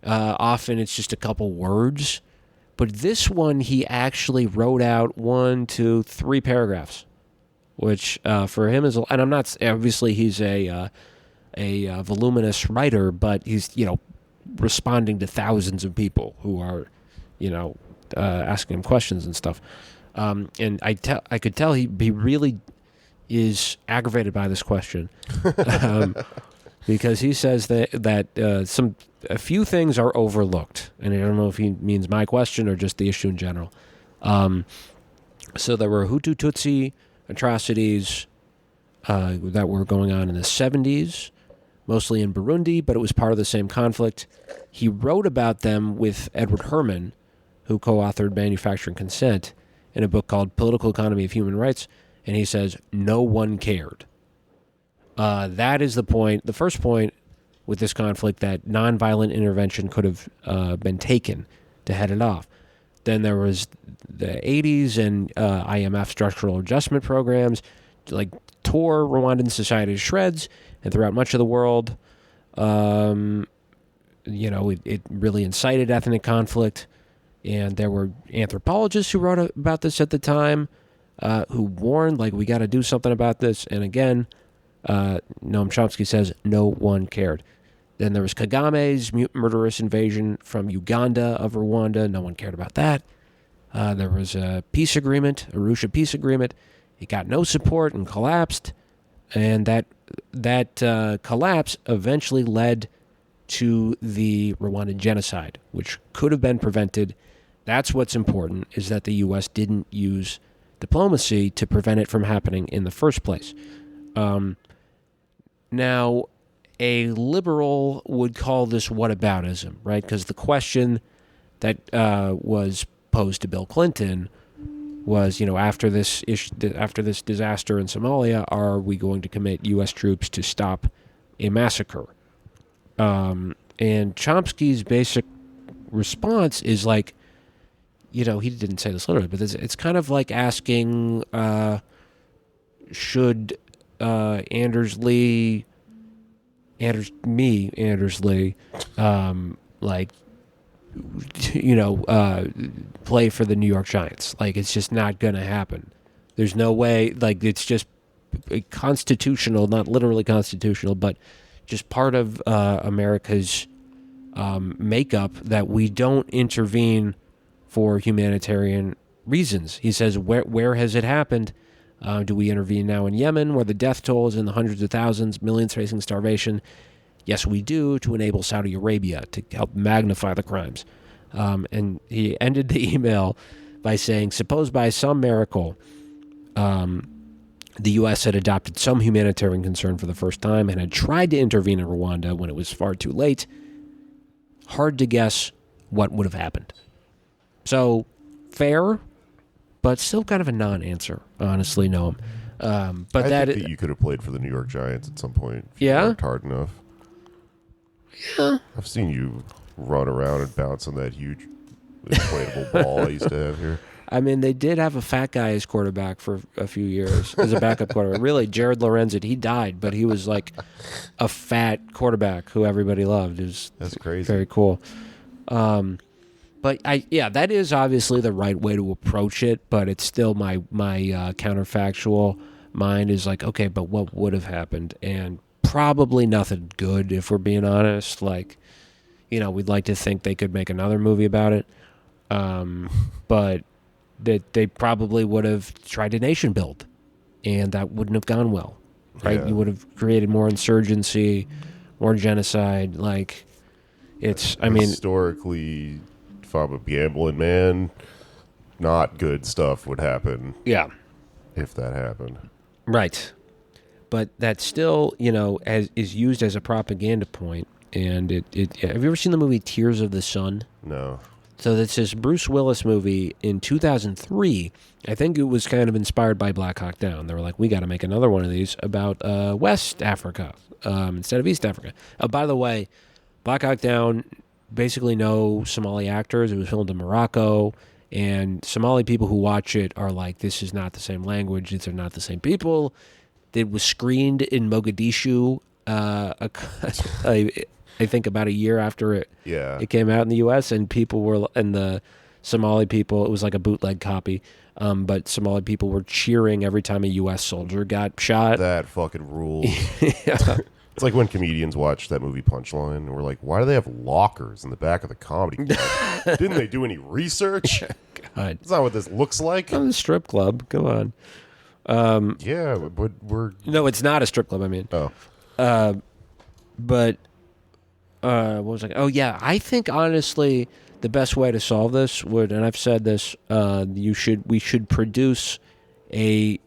Often it's just a couple words, but this one he actually wrote out 1, 2, 3 paragraphs, which for him is, and I'm not, obviously he's a voluminous writer, but he's responding to thousands of people who are asking him questions and stuff. And I could tell he really is aggravated by this question, because he says that a few things are overlooked, and I don't know if he means my question or just the issue in general. So there were Hutu Tutsi atrocities that were going on in the 70s, mostly in Burundi, but it was part of the same conflict. He wrote about them with Edward Herman, who co-authored Manufacturing Consent, in a book called Political Economy of Human Rights, and he says no one cared. That is the point, the first point with this conflict, that nonviolent intervention could have been taken to head it off. Then there was the 80s and IMF structural adjustment programs, like tore Rwandan society to shreds, and throughout much of the world, it really incited ethnic conflict. And there were anthropologists who wrote about this at the time, who warned, like, we got to do something about this. And again, Noam Chomsky says no one cared. Then there was Kagame's murderous invasion from Uganda of Rwanda. No one cared about that. There was a peace agreement, Arusha peace agreement. It got no support and collapsed. And that collapse eventually led to the Rwandan genocide, which could have been prevented. That's what's important, is that the U.S. didn't use diplomacy to prevent it from happening in the first place. Now, a liberal would call this whataboutism, right? Because the question that was posed to Bill Clinton was, after this disaster in Somalia, are we going to commit U.S. troops to stop a massacre? And Chomsky's basic response is like, he didn't say this literally, but it's kind of like asking, should Anders Lee, play for the New York Giants? Like, it's just not going to happen. There's no way, like, it's just a constitutional, not literally constitutional, but just part of America's makeup that we don't intervene for humanitarian reasons. He says, where has it happened? Do we intervene now in Yemen, where the death toll is in the hundreds of thousands, millions facing starvation? Yes, we do, to enable Saudi Arabia to help magnify the crimes. And he ended the email by saying, suppose by some miracle the U.S. had adopted some humanitarian concern for the first time and had tried to intervene in Rwanda when it was far too late. Hard to guess what would have happened. So, fair, but still kind of a non-answer, honestly, Noam. But I think that you could have played for the New York Giants at some point. If you worked hard enough. Yeah. I've seen you run around and bounce on that huge inflatable ball I used to have here. I mean, they did have a fat guy as quarterback for a few years, as a backup quarterback. Really, Jared Lorenzen, he died, but he was like a fat quarterback who everybody loved. That's crazy. Very cool. But that is obviously the right way to approach it, but it's still my counterfactual mind is like, okay, but what would have happened? And probably nothing good, if we're being honest. Like, we'd like to think they could make another movie about it. But that they probably would have tried a nation build, and that wouldn't have gone well, right? Yeah. You would have created more insurgency, more genocide. Like, historically, if I'm a gambling man, not good stuff would happen. Yeah. If that happened. Right. But that still, is used as a propaganda point. And have you ever seen the movie Tears of the Sun? No. So that's this Bruce Willis movie in 2003. I think it was kind of inspired by Black Hawk Down. They were like, we got to make another one of these about West Africa instead of East Africa. By the way, Black Hawk Down, basically no Somali actors. It was filmed in Morocco. And Somali people who watch it are like, this is not the same language. These are not the same people. It was screened in Mogadishu, I think about a year after it came out in the U.S. And the Somali people, it was like a bootleg copy, but Somali people were cheering every time a U.S. soldier got shot. That fucking rules. Yeah. It's like when comedians watch that movie Punchline and we're like, why do they have lockers in the back of the comedy club? Didn't they do any research? God. That's not what this looks like. I'm a strip club. Come on. Yeah, but we're... No, it's not a strip club, I mean. Oh. But what was I? Oh yeah, I think honestly the best way to solve this would, and I've said this, we should produce a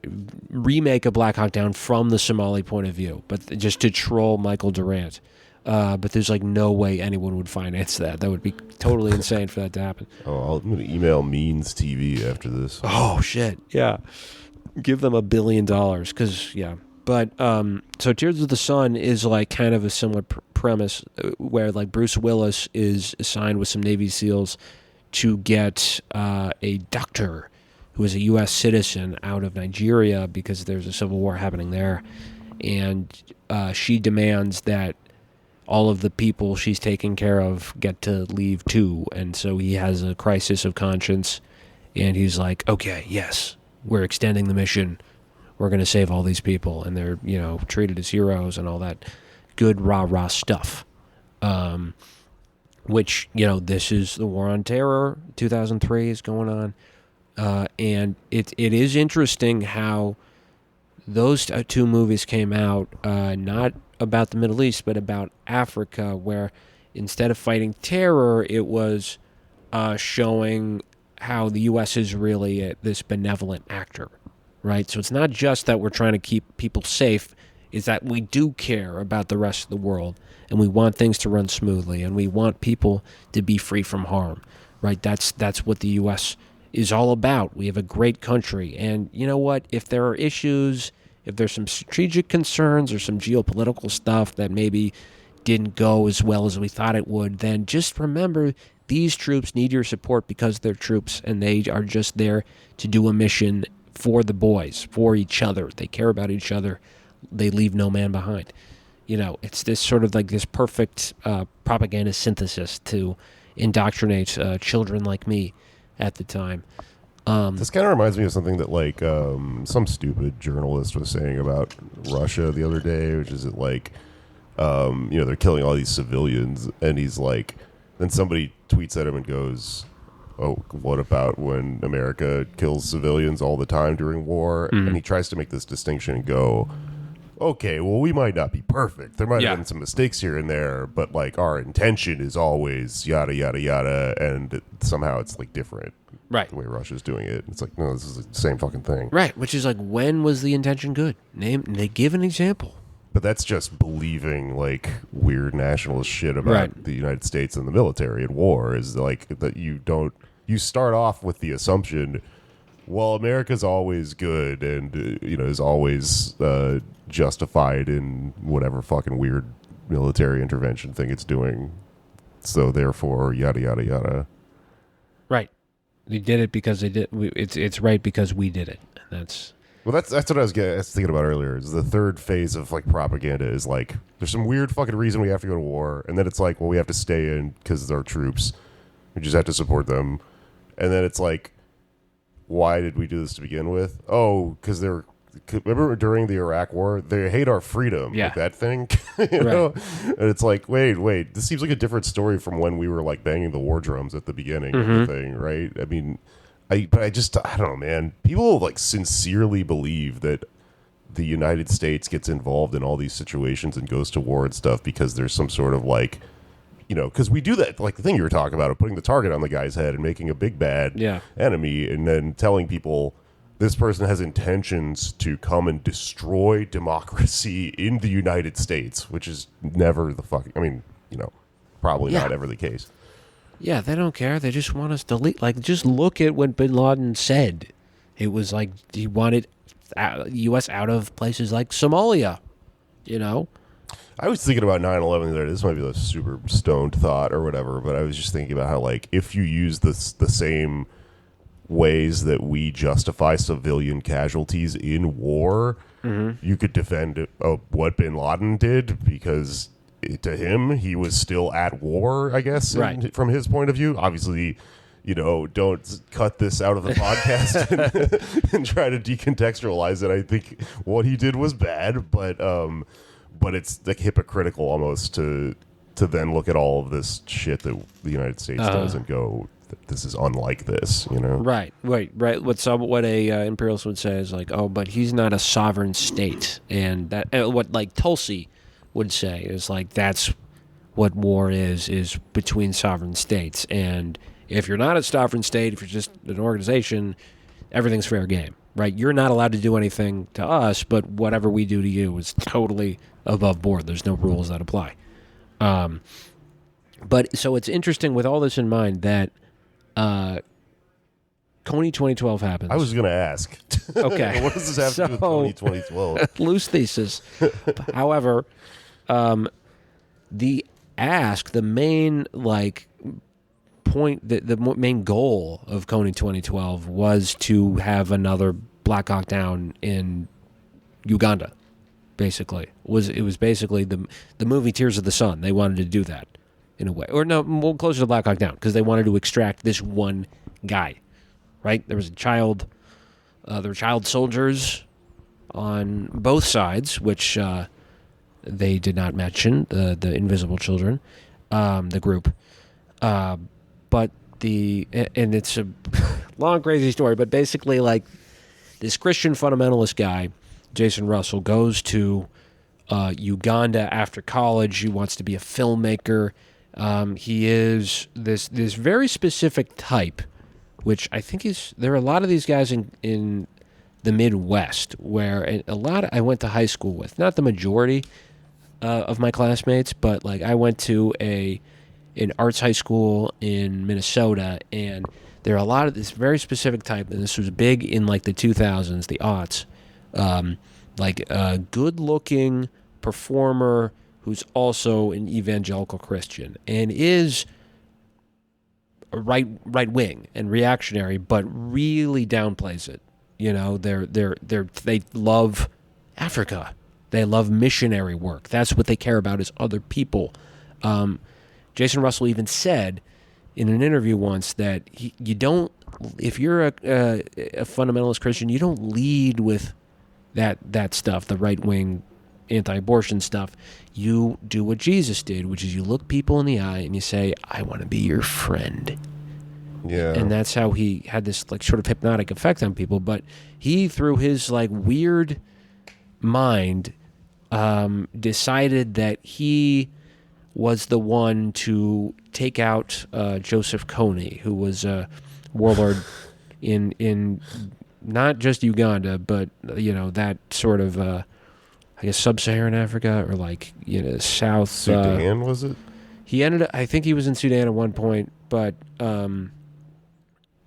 remake of Black Hawk Down from the Somali point of view, but just to troll Michael Durant. But there's like no way anyone would finance that. That would be totally insane for that to happen. Oh, I'm going to email Means TV after this. Oh shit, yeah. Give them $1 billion, because yeah. But so Tears of the Sun is like kind of a similar premise where like Bruce Willis is assigned with some Navy SEALs to get a doctor who is a U.S. citizen out of Nigeria because there's a civil war happening there, and she demands that all of the people she's taking care of get to leave too, and so he has a crisis of conscience, and he's like, okay, yes, we're extending the mission. We're going to save all these people, and they're, treated as heroes and all that good rah-rah stuff. Which, this is the War on Terror, 2003 is going on. And it is interesting how those two movies came out, not about the Middle East, but about Africa, where instead of fighting terror, it was showing how the U.S. is really this benevolent actor. Right, so it's not just that we're trying to keep people safe, it's that we do care about the rest of the world, and we want things to run smoothly, and we want people to be free from harm. Right, that's what the U.S. is all about. We have a great country, and you know what? If there are issues, if there's some strategic concerns or some geopolitical stuff that maybe didn't go as well as we thought it would, then just remember these troops need your support because they're troops, and they are just there to do a mission for the boys, for each other. They care about each other. They leave no man behind. It's this sort of like this perfect propaganda synthesis to indoctrinate children like me at the time. This kind of reminds me of something that like some stupid journalist was saying about Russia the other day, which is that like, they're killing all these civilians, and he's like, then somebody tweets at him and goes, oh, what about when America kills civilians all the time during war? Mm-hmm. And he tries to make this distinction and go, okay, well, we might not be perfect. There might have been some mistakes here and there, but like our intention is always yada, yada, yada. And somehow it's like different. Right. The way Russia's doing it. It's like, no, this is the same fucking thing. Right. Which is like, when was the intention good? They give an example. But that's just believing like weird nationalist shit about the United States and the military and war, is like that you start off with the assumption, well, America's always good and is always justified in whatever fucking weird military intervention thing it's doing. So therefore, yada yada yada. Right. They did it because they did. It's right because we did it. That's what I was thinking about earlier. Is the third phase of like propaganda is like there's some weird fucking reason we have to go to war, and then it's like, well, we have to stay in because our troops. We just have to support them, and then it's like, why did we do this to begin with? Oh, because remember during the Iraq War, they hate our freedom, like that thing, know? And it's like, wait, this seems like a different story from when we were like banging the war drums at the beginning of the thing, right? I mean. I don't know, man. People like sincerely believe that the United States gets involved in all these situations and goes to war and stuff because there's some sort of like, because we do that, like the thing you were talking about of putting the target on the guy's head and making a big bad enemy, and then telling people this person has intentions to come and destroy democracy in the United States, which is never the fucking, probably not ever the case. Yeah, they don't care. They just want us to leave. Like, just look at what Bin Laden said. It was like he wanted U.S. out of places like Somalia, I was thinking about 9/11 there. This might be a super stoned thought or whatever, but I was just thinking about how, like, if you use the same ways that we justify civilian casualties in war, you could defend what Bin Laden did because... to him, he was still at war, I guess, from his point of view. Obviously, don't cut this out of the podcast and try to decontextualize it. I think what he did was bad, but but it's like hypocritical almost to then look at all of this shit that the United States does and go, this is unlike this, you know? Right. What a imperialist would say is like, oh, but he's not a sovereign state, and that what like Tulsi would say is like that's what war is between sovereign states, and if you're not a sovereign state, if you're just an organization, everything's fair game, right? You're not allowed to do anything to us, but whatever we do to you is totally above board. There's no rules that apply. But so it's interesting with all this in mind that Kony 2012 happens. I was going to ask. Okay. What does this have to do with Kony 2012? Loose thesis. However, the main point, the main goal of Kony 2012 was to have another Black Hawk Down in Uganda. Basically, it was basically the movie Tears of the Sun. They wanted to do that in a way, or no, more closer to Black Hawk Down because they wanted to extract this one guy. Right? There was there were child soldiers on both sides, which they did not mention the invisible children, the group, but and it's a long crazy story, but basically like this Christian fundamentalist guy. Jason Russell goes to Uganda after college. He wants to be a filmmaker. He is this very specific type, which I think there are a lot of these guys in the Midwest where I went to high school with. Not the majority of my classmates, but like I went to an arts high school in Minnesota, and there are a lot of this very specific type, and this was big in like the 2000s, the aughts. Like a good-looking performer who's also an evangelical Christian and is right wing and reactionary, but really downplays it. You know, they love Africa. They love missionary work. That's what they care about is other people. Jason Russell even said in an interview once that you don't, if you're a fundamentalist Christian, you don't lead with that stuff, the right-wing anti-abortion stuff. You do what Jesus did, which is you look people in the eye and you say, I want to be your friend. Yeah. And that's how he had this like sort of hypnotic effect on people. But he, through his like weird mind, decided that he was the one to take out Joseph Kony, who was a warlord in not just Uganda, but you know that sort of I guess sub-Saharan Africa or like South Sudan was it? He ended up, I think he was in Sudan at one point, but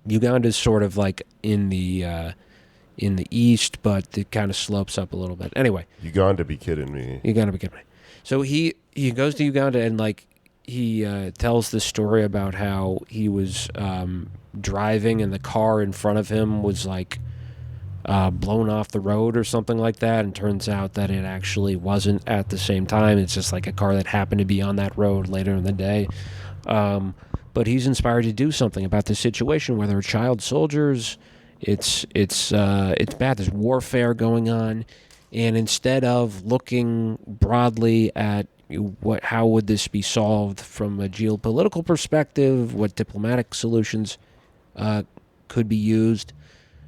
Uganda's sort of like in the east, but it kind of slopes up a little bit. Anyway, Uganda be kidding me. So he goes to Uganda and like he tells this story about how he was driving and the car in front of him was like blown off the road or something like that, and turns out that it actually wasn't at the same time. It's just like a car that happened to be on that road later in the day. But he's inspired to do something about this situation where there are child soldiers. It's bad. There's warfare going on, and instead of looking broadly at how would this be solved from a geopolitical perspective, what diplomatic solutions could be used,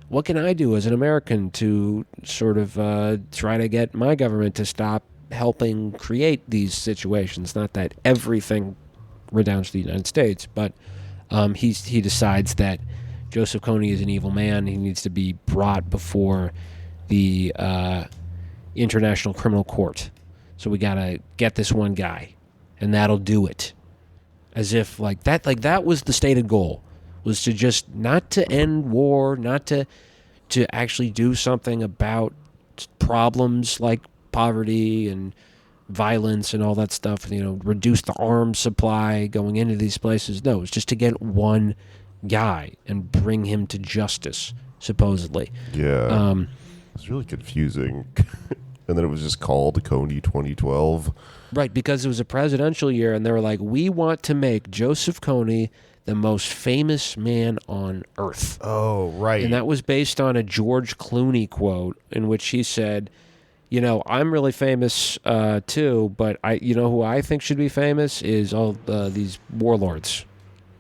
what can I do as an American to sort of try to get my government to stop helping create these situations? Not that everything redounds to the United States, but he decides that Joseph Kony is an evil man. He needs to be brought before the International Criminal Court. So we got to get this one guy, and that'll do it. As if like that was the stated goal, was to just not to end war, not to actually do something about problems like poverty and violence and all that stuff, reduce the arms supply going into these places. No, it's just to get one guy and bring him to justice, supposedly. Yeah. It's really confusing. And then it was just called Kony 2012. Right, because it was a presidential year, and they were like, we want to make Joseph Kony the most famous man on earth. Oh, right. And that was based on a George Clooney quote in which he said, you know, I'm really famous too, but you know who I think should be famous is all these warlords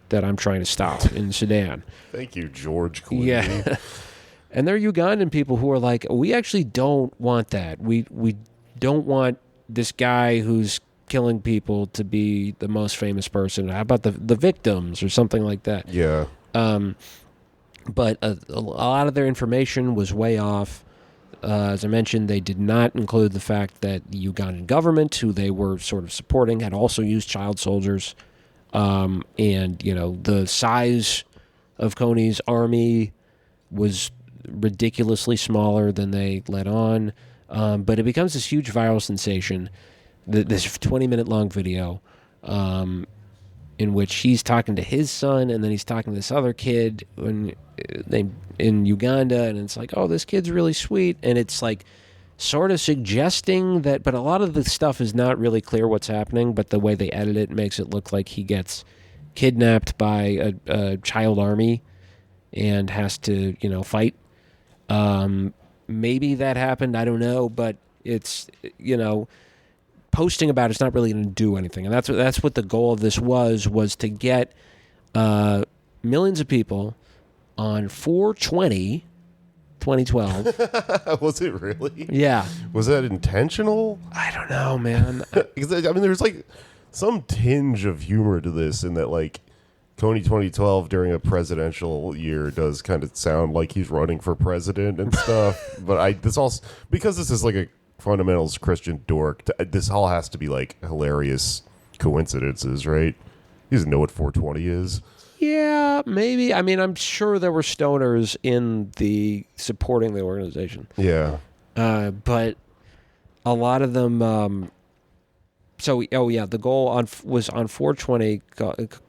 that I'm trying to stop in Sudan. Thank you, George Clooney. Yeah. And they're Ugandan people who are like, we actually don't want that. We don't want this guy who's killing people to be the most famous person. How about the victims or something like that? Yeah. But a lot of their information was way off. As I mentioned, they did not include the fact that the Ugandan government, who they were sort of supporting, had also used child soldiers. And, you know, the size of Kony's army was ridiculously smaller than they let on. But it becomes this huge viral sensation, this 20-minute long video in which he's talking to his son, and then he's talking to this other kid in Uganda, and it's like, oh, this kid's really sweet. And it's like sort of suggesting that, but a lot of the stuff is not really clear what's happening, but the way they edit it makes it look like he gets kidnapped by a child army and has to, you know, fight. Maybe that happened, I don't know, but it's, you know, posting about it's not really going to do anything. And that's what the goal of this was to get millions of people on 4/20, 2012. Was it really? Yeah. Was that intentional? I don't know, man. Because I mean, there's like some tinge of humor to this, in that like Kony 2012 during a presidential year does kind of sound like he's running for president and stuff. But this also, because this is like a fundamentalist Christian dork, this all has to be like hilarious coincidences, right? He doesn't know what 420 is. Yeah, maybe. I mean, I'm sure there were stoners in the supporting the organization. Yeah. But a lot of them. The goal was on 420.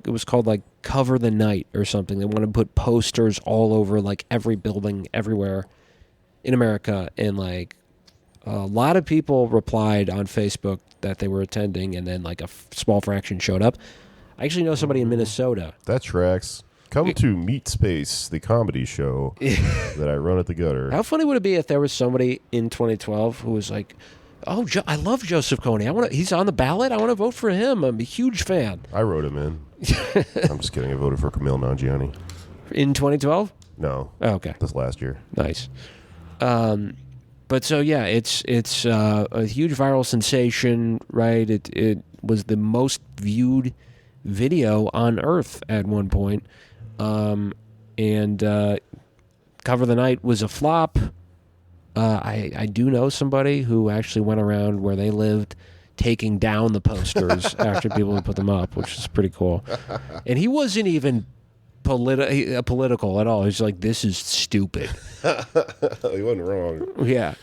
It was called like Cover the Night or something. They want to put posters all over like every building everywhere in America, and like a lot of people replied on Facebook that they were attending, and then like a small fraction showed up. I actually know somebody in Minnesota. That tracks. Come to Meat Space, the comedy show that I run at the Gutter. How funny would it be if there was somebody in 2012 who was like, "Oh, I love Joseph Kony. He's on the ballot. I want to vote for him. I'm a huge fan." I wrote him in. I'm just kidding. I voted for Camille Nanjiani. In 2012? No. Oh, okay. This last year. Nice. But so yeah, it's a huge viral sensation, right? It was the most viewed video on Earth at one point, and Cover the Night was a flop. I do know somebody who actually went around where they lived taking down the posters after people would put them up, which is pretty cool. And he wasn't even political at all. He's like, this is stupid. He wasn't wrong. Yeah.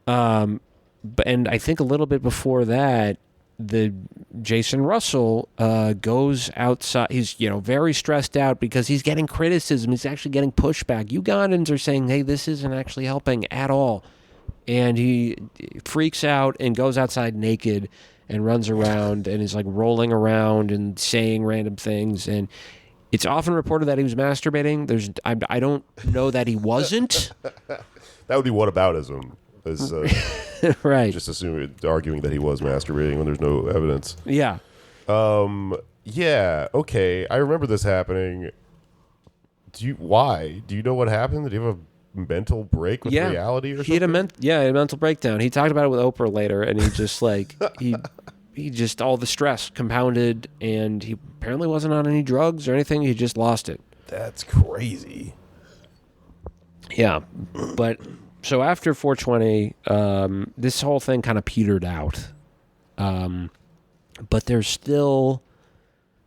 And I think a little bit before that, the Jason Russell goes outside. He's, you know, very stressed out because he's getting criticism. He's actually getting pushback. Ugandans are saying, hey, this isn't actually helping at all. And he freaks out and goes outside naked and runs around and is like rolling around and saying random things. And it's often reported that he was masturbating. I don't know that he wasn't. That would be whataboutism. Right. Just arguing that he was masturbating when there's no evidence. Yeah. Yeah. Okay. I remember this happening. Why? Do you know what happened? Did he have a mental break with reality or something? He had a mental breakdown. He talked about it with Oprah later, and he just like he just, all the stress compounded, and he apparently wasn't on any drugs or anything. He just lost it. That's crazy. Yeah, but so after 420, this whole thing kind of petered out. But there's still,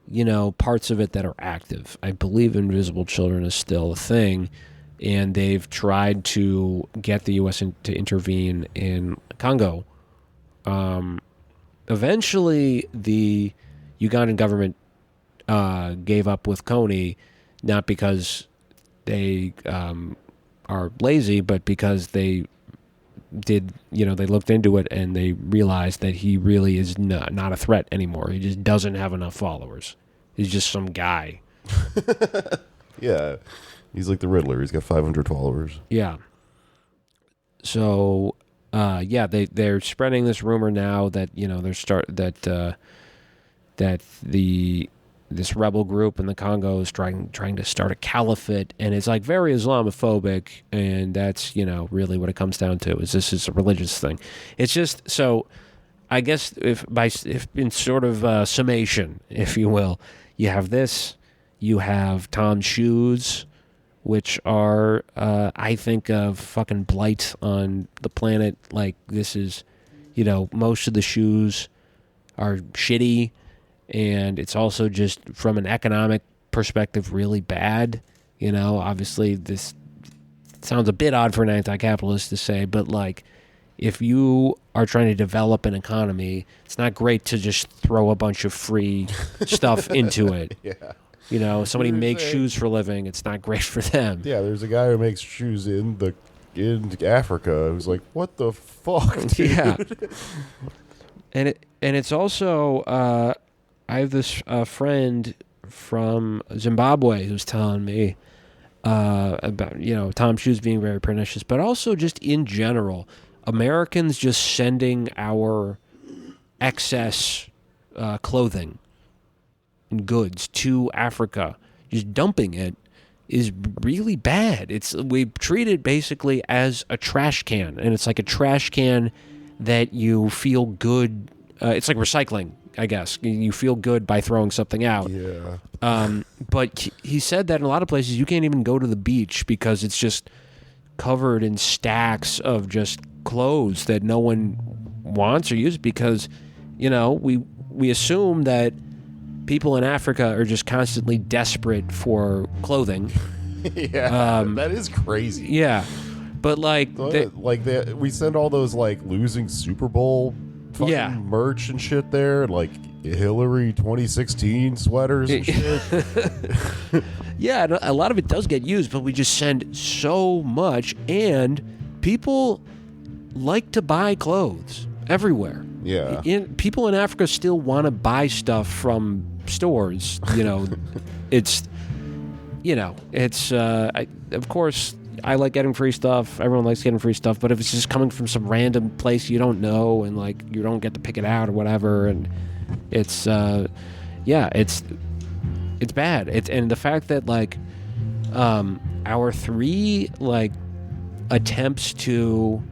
you know, parts of it that are active. I believe Invisible Children is still a thing, and they've tried to get the U.S. to intervene in Congo. Eventually, the Ugandan government gave up with Kony, not because they are lazy, but because they did, you know, they looked into it and they realized that he really is not a threat anymore. He just doesn't have enough followers. He's just some guy. Yeah. He's like the Riddler. He's got 500 followers. Yeah. So they're spreading this rumor now that this rebel group in the Congo is trying to start a caliphate, and it's like very Islamophobic, and that's really what it comes down to is this is a religious thing. It's just so. I guess if in sort of summation, if you will, you have this, you have Tom's shoes, which are, I think, of fucking blight on the planet. Like, this is, most of the shoes are shitty, and it's also just, from an economic perspective, really bad. Obviously, this sounds a bit odd for an anti-capitalist to say, but, like, if you are trying to develop an economy, it's not great to just throw a bunch of free stuff into it. Yeah. Somebody makes shoes for a living. It's not great for them. Yeah, there's a guy who makes shoes in Africa who's like, what the fuck, dude? Yeah. And it's also I have this friend from Zimbabwe who's telling me about Tom's shoes being very pernicious, but also just in general, Americans just sending our excess clothing and goods to Africa, just dumping it, is really bad. We treat it basically as a trash can, and it's like a trash can that you feel good. It's like recycling, I guess. You feel good by throwing something out. Yeah. But he said that in a lot of places you can't even go to the beach because it's just covered in stacks of just clothes that no one wants or uses because, we assume that people in Africa are just constantly desperate for clothing. Yeah, that is crazy. Yeah, but we send all those like losing Super Bowl fucking merch and shit there, like Hillary 2016 sweaters and shit. Yeah, a lot of it does get used, but we just send so much, and people like to buy clothes everywhere. Yeah. People in Africa still want to buy stuff from stores. Of course, I like getting free stuff. Everyone likes getting free stuff, but if it's just coming from some random place you don't know and like you don't get to pick it out or whatever, and it's bad. And the fact that like our three like attempts to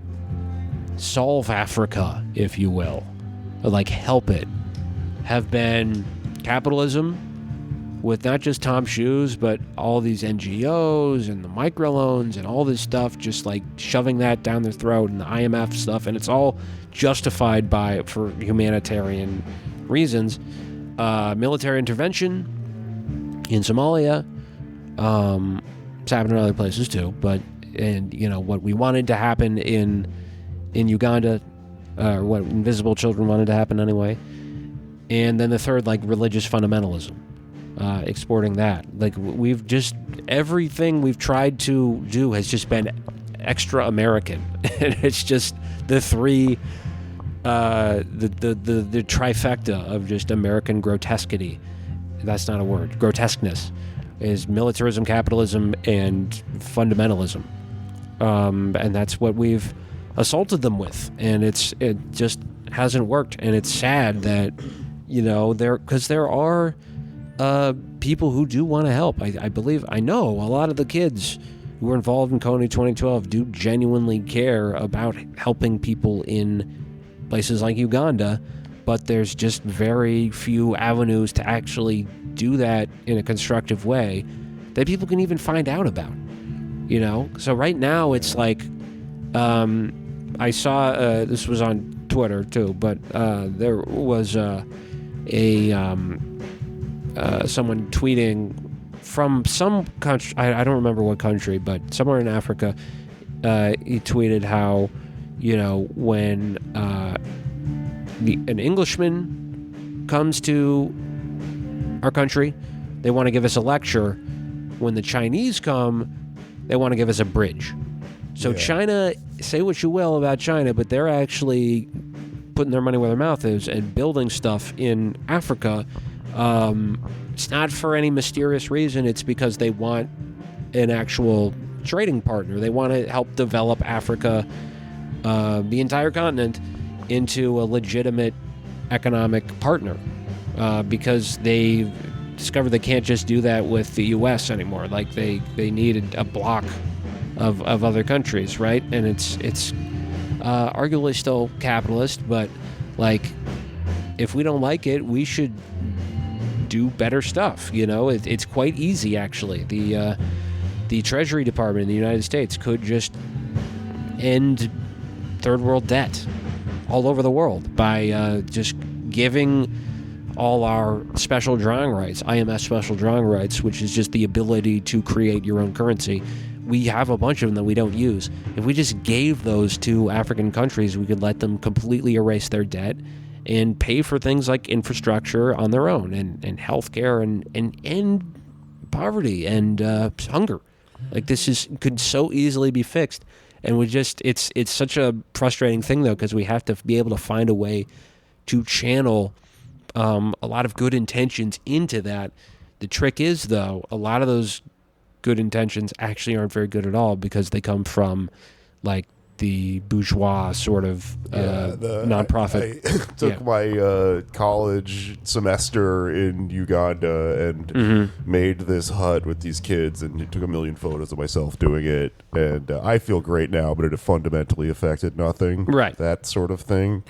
solve Africa, if you will, or like help it, have been capitalism with not just Tom's shoes, but all these NGOs and the microloans and all this stuff, just like shoving that down their throat, and the IMF stuff, and it's all justified for humanitarian reasons. Military intervention in Somalia, it's happened in other places too, but what we wanted to happen in Uganda, what Invisible Children wanted to happen anyway, and then the third, like religious fundamentalism, exporting that. Like everything we've tried to do has just been extra American, and it's just the three, the trifecta of just American grotesquity. That's not a word. Grotesqueness is militarism, capitalism, and fundamentalism, and that's what we've assaulted them with, and it just hasn't worked. And it's sad that there are people who do want to help. I know a lot of the kids who were involved in Kony 2012 do genuinely care about helping people in places like Uganda, but there's just very few avenues to actually do that in a constructive way that people can even find out about. So right now it's like, I saw, this was on Twitter too, but there was someone tweeting from some country, I don't remember what country, but somewhere in Africa, he tweeted how, when an Englishman comes to our country, they want to give us a lecture. When the Chinese come, they want to give us a bridge. So yeah. China, say what you will about China, but they're actually putting their money where their mouth is and building stuff in Africa. It's not for any mysterious reason. It's because they want an actual trading partner. They want to help develop Africa the entire continent into a legitimate economic partner because they discovered they can't just do that with the U.S. anymore. Like they needed a block of other countries, right? And it's arguably still capitalist, but like if we don't like it, we should do better stuff. You know, it's quite easy actually. The Treasury Department in the United States could just end third world debt all over the world by just giving all our special drawing rights, IMF special drawing rights, which is just the ability to create your own currency. We have a bunch of them that we don't use. If we just gave those to African countries, we could let them completely erase their debt and pay for things like infrastructure on their own and healthcare and end poverty and hunger. Like this could so easily be fixed. And it's such a frustrating thing though, because we have to be able to find a way to channel a lot of good intentions into that. The trick is though, a lot of those good intentions actually aren't very good at all because they come from like the bourgeois sort of nonprofit. I took my college semester in Uganda and made this hut with these kids and took a million photos of myself doing it. And I feel great now, but it fundamentally affected nothing. Right. That sort of thing.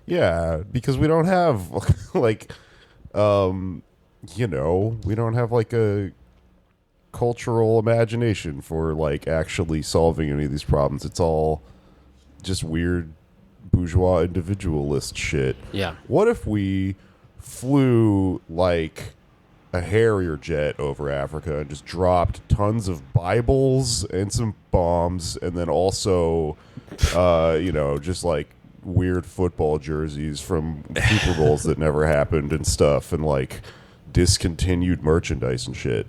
Yeah, because we don't have like, we don't have like a cultural imagination for like actually solving any of these problems. It's all just weird bourgeois individualist shit. Yeah. What if we flew like a Harrier jet over Africa and just dropped tons of Bibles and some bombs and then also just like weird football jerseys from Super Bowls that never happened and stuff and like discontinued merchandise and shit.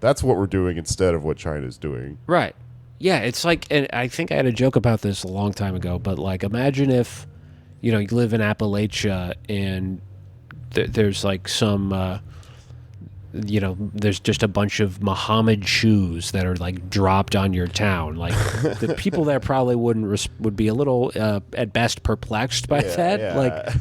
That's what we're doing instead of what China's doing. Right. Yeah, it's like, and I think I had a joke about this a long time ago, but like imagine if, you live in Appalachia and there's like some, there's just a bunch of Muhammad shoes that are like dropped on your town. Like the people there probably would be a little, at best, perplexed by that. Yeah. Like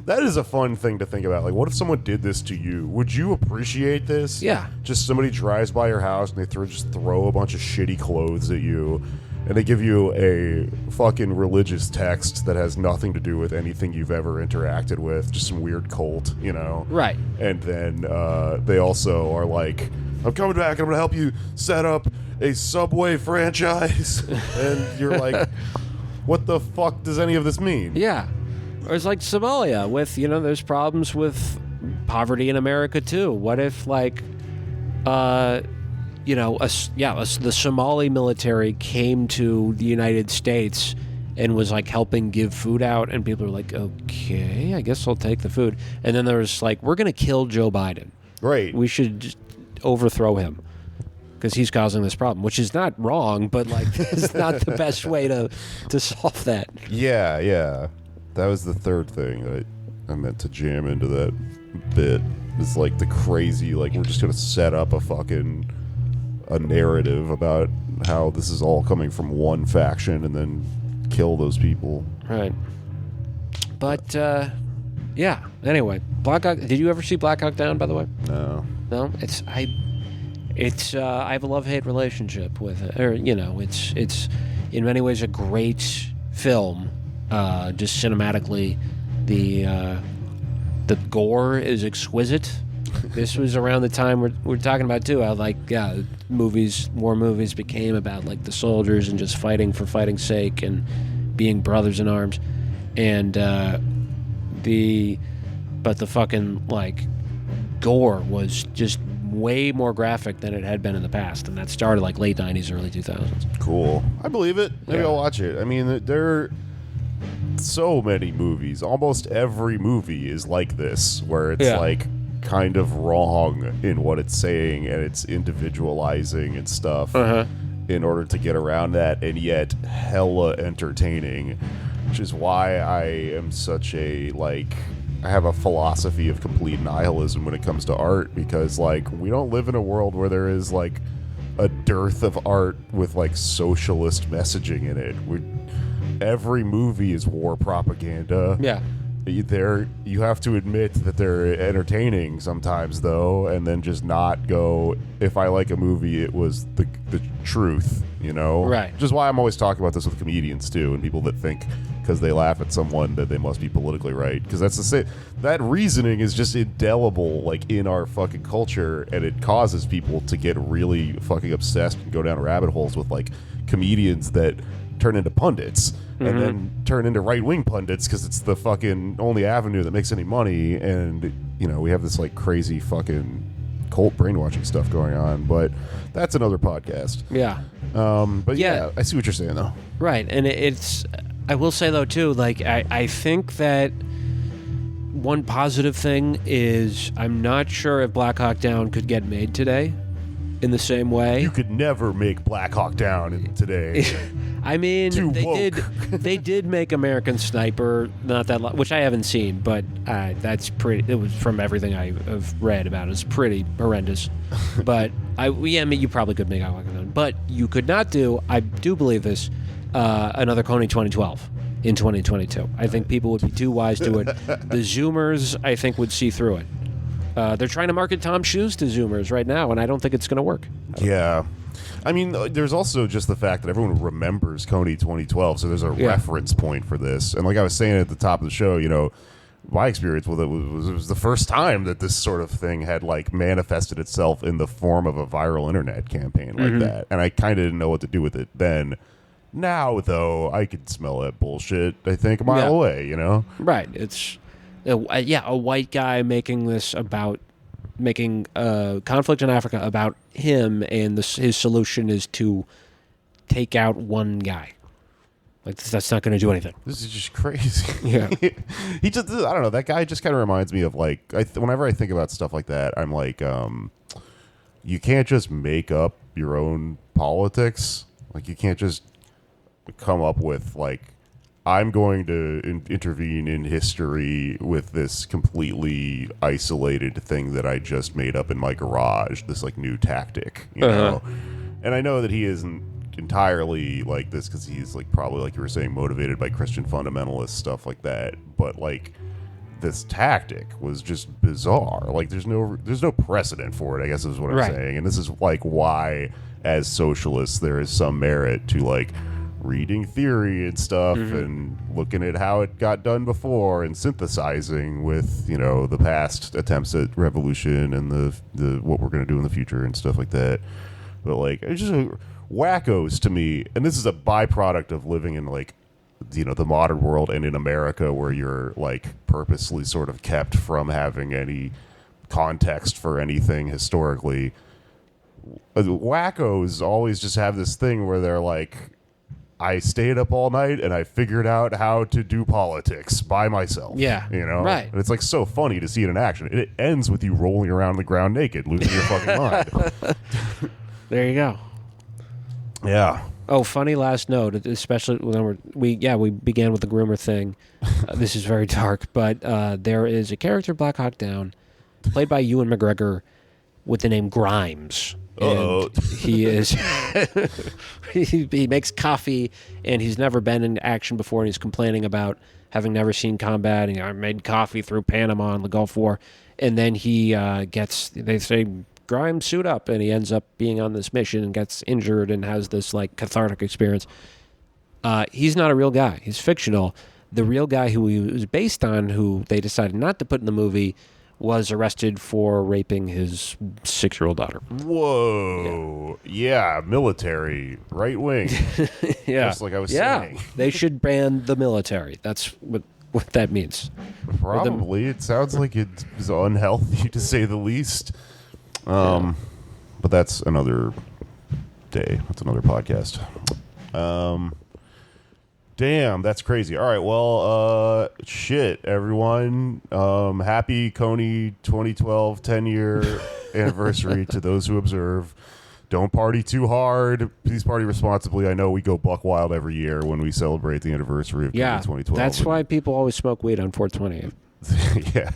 that is a fun thing to think about. Like, what if someone did this to you? Would you appreciate this? Yeah. Just somebody drives by your house and they throw a bunch of shitty clothes at you, and they give you a fucking religious text that has nothing to do with anything you've ever interacted with, just some weird cult, Right. And then they also are like, I'm coming back and I'm going to help you set up a Subway franchise. And you're like, what the fuck does any of this mean? Yeah. Or it's like Somalia with, there's problems with poverty in America too. What if like, the Somali military came to the United States and was like helping give food out, and people are like, okay, I guess I'll take the food. And then there's like, we're going to kill Joe Biden. Right. We should just overthrow him because he's causing this problem, which is not wrong, but like, it's not the best way to solve that. Yeah. That was the third thing that I meant to jam into that bit. It's like the crazy, like, we're just going to set up a narrative about how this is all coming from one faction and then kill those people. Right. But, yeah. Anyway, Black Hawk. Did you ever see Black Hawk Down, by the way? No. No? I have a love-hate relationship with it. Or, it's in many ways a great film. Just cinematically, the gore is exquisite. This was around the time we're talking about too. How war movies became about like the soldiers and just fighting for fighting's sake and being brothers in arms, and the fucking like gore was just way more graphic than it had been in the past, and that started like late 90s, early 2000s. Cool. I believe it. Maybe I'll watch it. I mean, there are so many movies. Almost every movie is like this, where it's like kind of wrong in what it's saying and it's individualizing and stuff in order to get around that, and yet hella entertaining, which is why I am such a I have a philosophy of complete nihilism when it comes to art, because like we don't live in a world where there is like a dearth of art with like socialist messaging in it. Every movie is war propaganda. Yeah. You have to admit that they're entertaining sometimes, though, and then just not go, if I like a movie, it was the truth, you know? Right. Which is why I'm always talking about this with comedians, too, and people that think because they laugh at someone that they must be politically right. Because that's the same. That reasoning is just indelible, like, in our fucking culture, and it causes people to get really fucking obsessed and go down rabbit holes with, like, comedians that turn into pundits. And then turn into right-wing pundits because it's the fucking only avenue that makes any money. And, you know, we have this, like, crazy fucking cult brainwashing stuff going on. But that's another podcast. Yeah. But, yeah, I see what you're saying, though. Right. And it's... I will say, though, too, like, I think that one positive thing is I'm not sure if Black Hawk Down could get made today in the same way. You could never make Black Hawk Down today. I mean, Too they woke. they did make American Sniper not that long, which I haven't seen, but that's pretty. It was from everything I've read about it. It's pretty horrendous. But I mean, you probably could make it, but you could not do. I do believe this. Another Kony 2012 in 2022. I think people would be too wise to it. The Zoomers, I think, would see through it. They're trying to market Tom's shoes to Zoomers right now, and I don't think it's going to work. Yeah. I mean, there's also just the fact that everyone remembers Kony 2012, so there's a reference point for this. And like I was saying at the top of the show, you know, my experience with it was the first time that this sort of thing had, like, manifested itself in the form of a viral internet campaign like that. And I kind of didn't know what to do with it then. Now, though, I could smell that bullshit, I think, a mile away, you know? Right. It's, a white guy making conflict in Africa about him, and his solution is to take out one guy. Like, that's not going to do anything. This is just crazy. Yeah. He just, I don't know, that guy just kind of reminds me of, like, whenever I think about stuff like that, I'm like, you can't just make up your own politics. Like, you can't just come up with, like, I'm going to intervene in history with this completely isolated thing that I just made up in my garage, this, like, new tactic, you know? And I know that he isn't entirely like this because he's, like, probably, like you were saying, motivated by Christian fundamentalist stuff like that. But, like, this tactic was just bizarre. Like, there's no precedent for it, I guess is what I'm saying. And this is, like, why, as socialists, there is some merit to, like, reading theory and stuff and looking at how it got done before and synthesizing with, you know, the past attempts at revolution and the what we're going to do in the future and stuff like that. But, like, it's just wackos to me. And this is a byproduct of living in, like, you know, the modern world and in America, where you're, like, purposely sort of kept from having any context for anything historically. Wackos always just have this thing where they're like, I stayed up all night and I figured out how to do politics by myself. Yeah. You know? Right. And it's, like, so funny to see it in action. It ends with you rolling around the ground naked, losing your fucking mind. There you go. Yeah. Oh, funny last note, especially when we began with the groomer thing. This is very dark, but there is a character, Black Hawk Down, played by Ewan McGregor, with the name Grimes. And he is he makes coffee, and he's never been in action before, and he's complaining about having never seen combat, and I made coffee through Panama in the Gulf War. And then he they say, Grimes, suit up, and he ends up being on this mission and gets injured and has this, like, cathartic experience. He's not a real guy. He's fictional. The real guy who he was based on, who they decided not to put in the movie, was arrested for raping his 6-year-old daughter. Whoa. Yeah, military, right wing. Yeah. Just like I was saying. They should ban the military. That's what that means. Probably. It sounds like it's unhealthy, to say the least. But that's another day. That's another podcast. Damn, that's crazy. All right, well, shit, everyone. Happy Kony 2012 10-year anniversary to those who observe. Don't party too hard. Please party responsibly. I know we go buck wild every year when we celebrate the anniversary of Kony 2012. That's why people always smoke weed on 420. Yeah.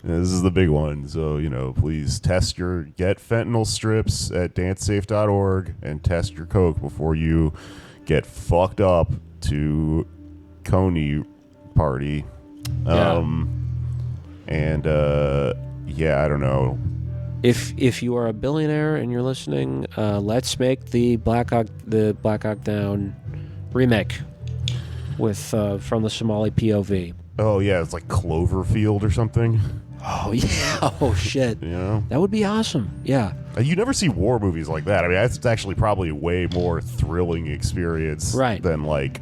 This is the big one. So, please get fentanyl strips at dancesafe.org and test your coke before you get fucked up to Kony party. Yeah. I don't know. If you are a billionaire and you're listening, let's make the Black Hawk Down remake with from the Somali POV. Oh yeah, it's like Cloverfield or something. Oh yeah. Oh shit. That would be awesome. Yeah. You never see war movies like that. I mean, that's actually probably a way more thrilling experience than like,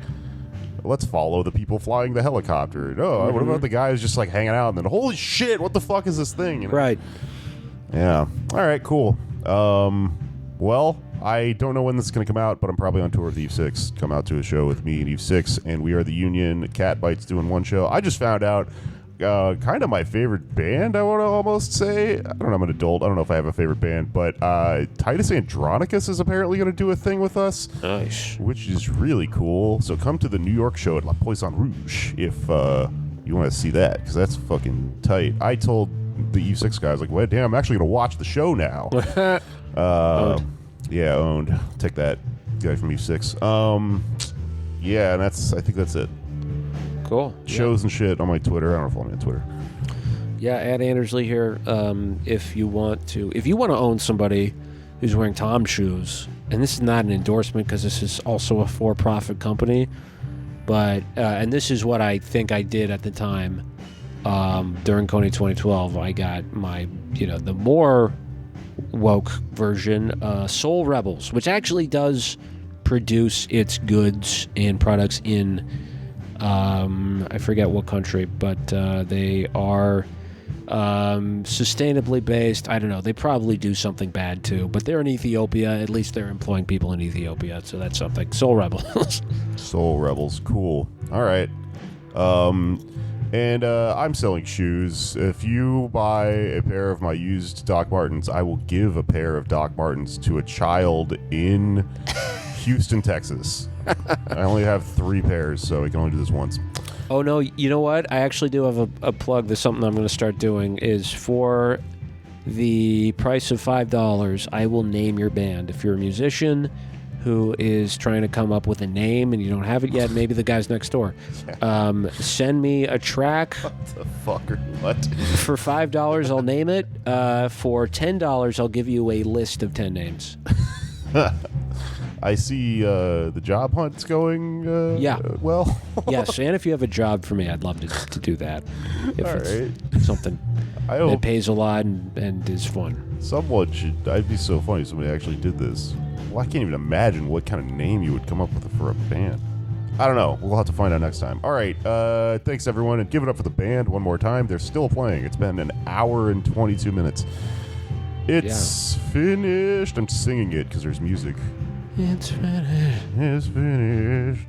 let's follow the people flying the helicopter. No, what about the guy who's just like hanging out and then, holy shit, what the fuck is this thing? Right. Yeah. All right, cool. Well, I don't know when this is going to come out, but I'm probably on tour with Eve 6. Come out to a show with me and Eve 6, and we are the Union. Cat Bites doing one show. I just found out kind of my favorite band, I want to almost say. I don't know, I'm an adult. I don't know if I have a favorite band, but Titus Andronicus is apparently going to do a thing with us. Nice. Which is really cool. So come to the New York show at La Poisson Rouge if you want to see that, because that's fucking tight. I told the Eve 6 guys, like, well, damn, I'm actually going to watch the show now. Owned. Yeah, owned. Take that, guy from Eve 6. Yeah, and I think that's it. Cool. Shows and shit on my Twitter. I don't know if follow me on Twitter. Yeah, at Andersley here. If you want to own somebody who's wearing Tom shoes, and this is not an endorsement because this is also a for-profit company, but and this is what I think I did at the time during Kony 2012. I got my the more woke version, Soul Rebels, which actually does produce its goods and products in I forget what country, but they are sustainably based. I don't know. They probably do something bad too, but they're in Ethiopia. At least they're employing people in Ethiopia, so that's something. Soul Rebels. Soul Rebels. Cool. All right. And I'm selling shoes. If you buy a pair of my used Doc Martens, I will give a pair of Doc Martens to a child in Houston, Texas. I only have 3 pairs, so I can only do this once. Oh, no, you know what? I actually do have a plug. There's something I'm going to start doing is for the price of $5, I will name your band. If you're a musician who is trying to come up with a name and you don't have it yet, maybe the guys next door, send me a track. What the fuck? What? For $5, I'll name it. For $10, I'll give you a list of 10 names. I see the job hunt's going well. Yes, and if you have a job for me, I'd love to do that. If All it's right. something that pays a lot and is fun. Someone should. I'd be so funny if somebody actually did this. Well, I can't even imagine what kind of name you would come up with for a band. I don't know. We'll have to find out next time. All right. Thanks, everyone. And give it up for the band one more time. They're still playing. It's been an hour and 22 minutes. It's finished. I'm singing it because there's music. It's finished. It's finished.